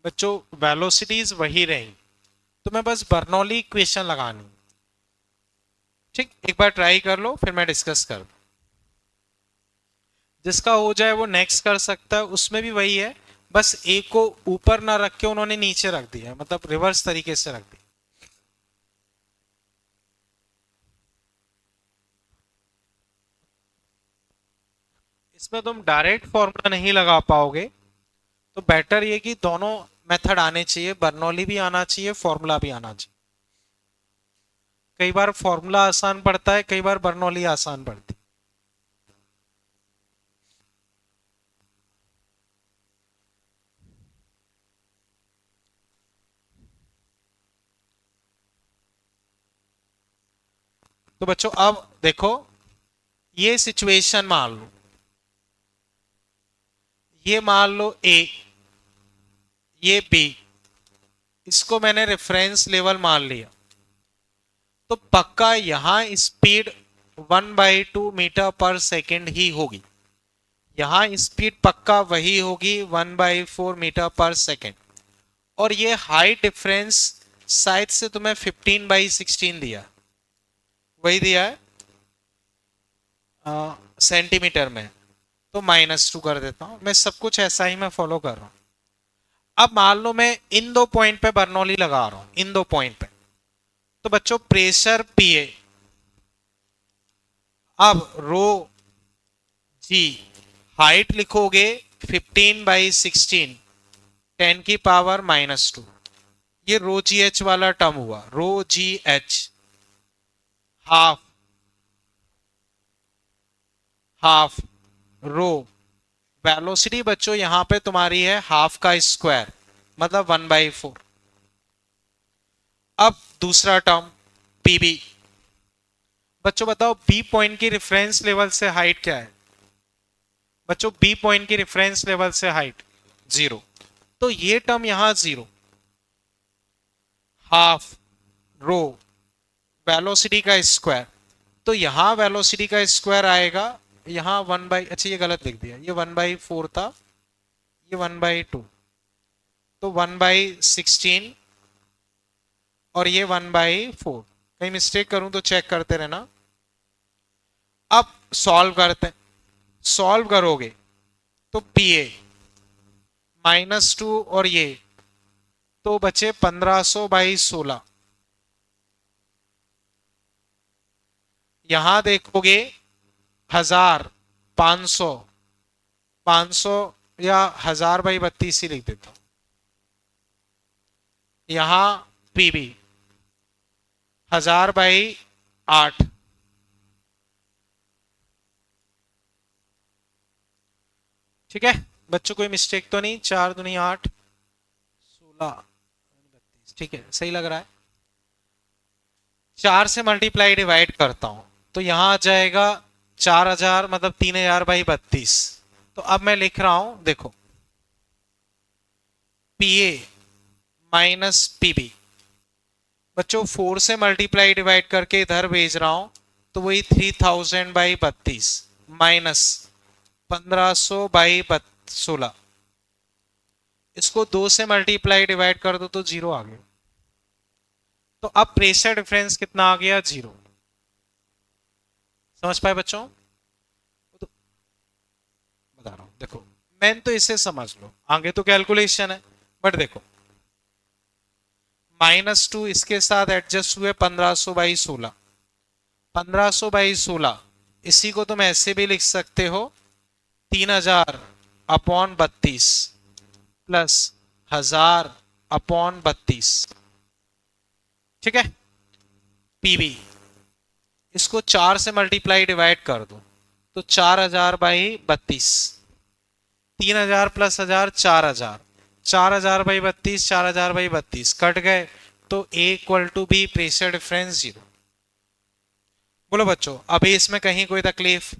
बच्चों वेलोसिटीज वही रही, तो मैं बस बर्नौली इक्वेशन लगानी। ठीक, एक बार ट्राई कर लो फिर मैं डिस्कस कर। जिसका हो जाए वो नेक्स्ट कर सकता है, उसमें भी वही है, बस ए को ऊपर ना रख के उन्होंने नीचे रख दिया, मतलब रिवर्स तरीके से रख दिया। इसमें तुम डायरेक्ट फॉर्मूला नहीं लगा पाओगे, तो बेटर ये कि दोनों मेथड आने चाहिए, बर्नौली भी आना चाहिए, फॉर्मूला भी आना चाहिए। कई बार फॉर्मूला आसान पड़ता है, कई बार बर्नौली आसान पड़ती है। तो बच्चों अब देखो, ये सिचुएशन मान लो, ये मान लो ए, ये बी, इसको मैंने रेफरेंस लेवल मान लिया, तो पक्का यहां स्पीड 1/2 मीटर पर सेकेंड ही होगी। यहां स्पीड पक्का वही होगी 1/4 मीटर पर सेकेंड। और ये हाइट डिफरेंस शायद से तुम्हें 15/16 दिया, वही दिया है सेंटीमीटर में, तो -2 कर देता हूं। मैं सब कुछ ऐसा ही मैं फॉलो कर रहा हूं। अब मान लो मैं इन दो पॉइंट पे बर्नौली लगा रहा हूं, इन दो पॉइंट पे, तो बच्चों प्रेशर पीए, अब रो जी, हाइट लिखोगे 15/16, 10⁻²। ये रो जी एच वाला टर्म हुआ, रो जी H, half half rho velocity बच्चों यहां पे तुम्हारी है हाफ का स्क्वायर, मतलब 1/4। अब दूसरा टर्म पीबी, बच्चों बताओ बी पॉइंट की रेफरेंस लेवल से हाइट क्या है? बच्चों बी पॉइंट की रेफरेंस लेवल से हाइट 0, तो ये टर्म यहां 0, हाफ रो वेलोसिटी का स्क्वायर, तो यहां वेलोसिटी का स्क्वायर आएगा, यहां अच्छा ये गलत लिख दिया, ये 1/4 था, ये 1/2, तो 1/16 और ये 1/4। कहीं मिस्टेक करूं तो चेक करते रहना। अब सॉल्व करते हैं, सॉल्व करोगे तो पीए -2 और ये, तो बचे 1500/16। यहां देखोगे 1000, 500, 500 या 1000/32 ही लिख देता हूं। यहां पीबी 1000/8, ठीक है बच्चों, कोई मिस्टेक तो नहीं? 4 दूनी 8, 16, 32, ठीक है सही लग रहा है। 4 से मल्टीप्लाई डिवाइड करता हूं तो यहां आ जाएगा 4000, मतलब 3000/32। तो अब मैं लिख रहा हूं, देखो पीए माइनस पीबी, बच्चों 4 से मल्टीप्लाई डिवाइड करके इधर भेज रहा हूं, तो वही 3000/32 माइनस 1500/16, इसको 2 से मल्टीप्लाई डिवाइड कर दो तो 0 आ गया। तो अब प्रेशर डिफरेंस कितना आ गया? 0। समझ पाए बच्चों? तो बता रहा हूं, देखो मैन तो इसे समझ लो, आगे तो कैलकुलेशन है, बट देखो -2 इसके साथ एडजस्ट हुए 1500/16, 1500/16, इसी को तुम ऐसे भी लिख सकते हो 3000/32 प्लस 1000/32, ठीक है। पीवी इसको 4 से मल्टीप्लाई डिवाइड कर दो तो 4000/32, 3000 प्लस 1000 4000, 4000/32, 4000/32 कट गए, तो A equal to B, pressure difference 0। बोलो बच्चों अभी इसमें कहीं कोई तकलीफ?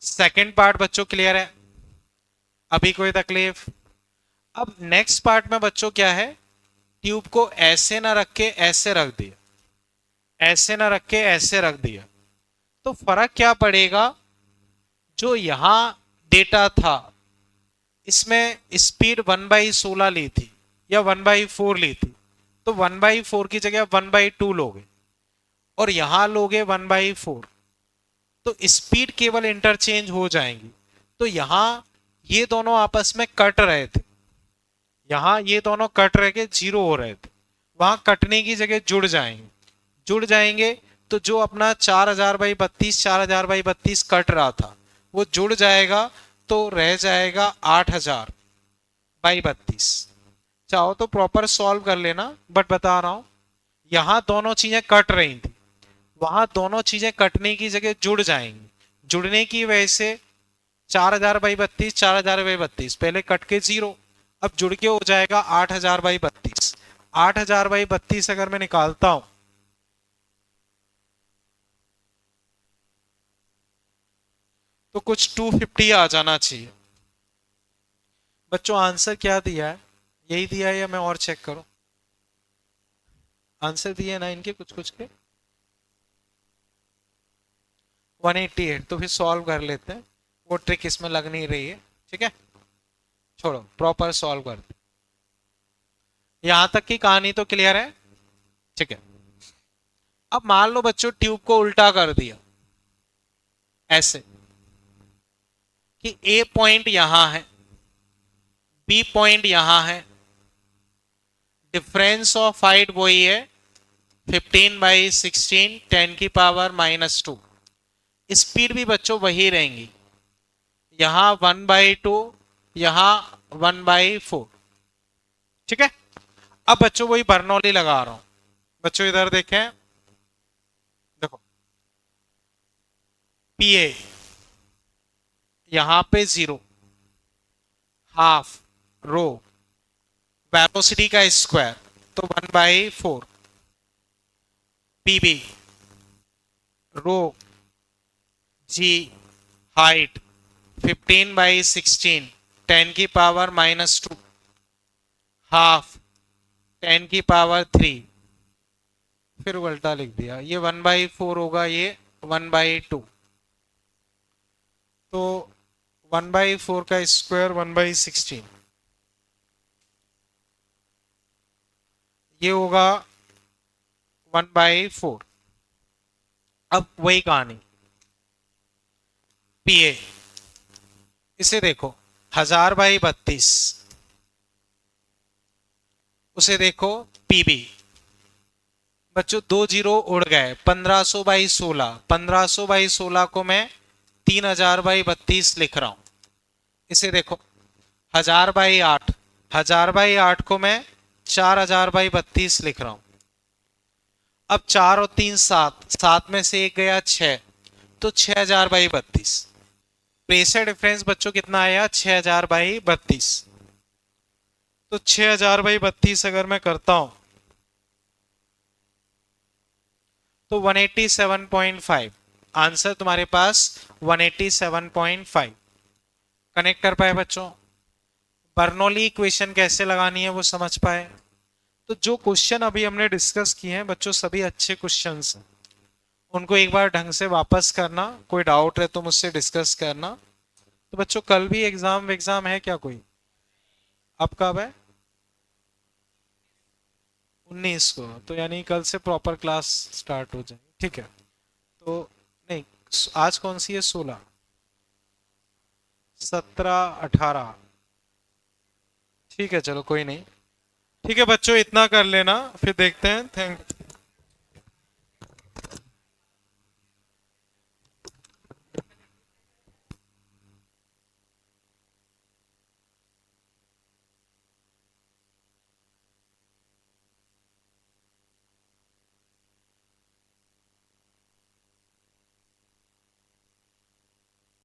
सेकंड पार्ट बच्चों क्लियर है? अभी कोई तकलीफ? अब नेक्स्ट पार्ट में बच्चों क्या है, ट्यूब को ऐसे ना रख के ऐसे रख दिया, ऐसे ना रख के ऐसे रख दिया, तो फर्क क्या पड़ेगा? जो यहां डेटा था इसमें स्पीड 1/16 ली थी या 1/4 ली थी, तो 1/4 की जगह 1/2 लोगे, और यहां लोगे 1/4, तो स्पीड केवल इंटरचेंज हो जाएंगी। तो यहां ये दोनों आपस में कट रहे थे, यहां ये दोनों कट रहे के 0 हो रहे थे, वहां कटने की जगह जुड़ जाएंगे, जुड़ जाएंगे, तो जो अपना 4000/32, 4000/32 कट रहा था वो जुड़ जाएगा, तो रह जाएगा 8000/32। चाहो तो प्रॉपर सॉल्व कर लेना, बट बता रहा हूं यहां दोनों चीजें कट रही थी, वहां दोनों चीजें कटने की जगह जुड़ जाएंगी। जुड़ने की वजह से 4000/32, 4000/32 पहले कट के 0, अब जुड़ के हो जाएगा 8000/32। 8000/32 अगर मैं निकालता हूं तो कुछ 250 आ जाना चाहिए। बच्चों आंसर क्या दिया है, यही दिया है या मैं और चेक करूं? आंसर दिए ना इनके कुछ कुछ के 188, तो फिर सॉल्व कर लेते हैं, वो ट्रिक इसमें लग नहीं रही है। ठीक है, छोड़ो, प्रॉपर सॉल्व करते। यहां तक की कहानी तो क्लियर है? ठीक है। अब मान लो बच्चों ट्यूब को उल्टा कर दिया ऐसे कि ए पॉइंट यहां है, बी पॉइंट यहां है, डिफरेंस ऑफ हाइट वही है 15/16 10⁻²। स्पीड भी बच्चों वही रहेंगी, यहां 1/2, यहां 1/4। ठीक है। अब बच्चों वही बर्नौली लगा रहा हूं। बच्चों इधर देखें, देखो पी ए यहां पे 0, हाफ रो वेलोसिटी का स्क्वायर तो 1/4, पीबी रो जी हाइट 15/16 10⁻², हाफ 10⁻3, फिर उल्टा लिख दिया, ये 1/4 होगा, ये 1/2, तो 1/4 का स्क्वायर 1/16, ये होगा 1/4। अब वही कहानी पीए, इसे देखो 1000/32, उसे देखो पीबी। बच्चों 2 जीरो उड़ गए, 1500/16, 1500/16 को मैं 3000/32 लिख रहा हूं। इसे देखो 1000/8, 1000/8 को मैं 4000/32 लिख रहा हूं। अब 4 और 3 7, 7 में से एक गया 6, तो 6000/32। प्रेशर डिफरेंस बच्चों कितना आया? 6000/32। तो 6000/32 अगर मैं करता हूं तो 187.5, आंसर तुम्हारे पास 187.5। कनेक्ट कर पाए बच्चों? बर्नौली इक्वेशन कैसे लगानी है वो समझ पाए? तो जो क्वेश्चन अभी हमने डिस्कस किए हैं बच्चों सभी अच्छे क्वेश्चंस हैं, उनको एक बार ढंग से वापस करना, कोई डाउट है तो मुझसे डिस्कस करना। तो बच्चों कल भी एग्जाम है क्या कोई? अब कब है? 19 को, तो यानी कल से प्रॉपर क्लास स्टार्ट हो जाएगी। ठीक है, तो नहीं, आज कौन सी है? 16, 17, 18। ठीक है, चलो कोई नहीं। ठीक है बच्चों, इतना कर लेना, फिर देखते हैं। थैंक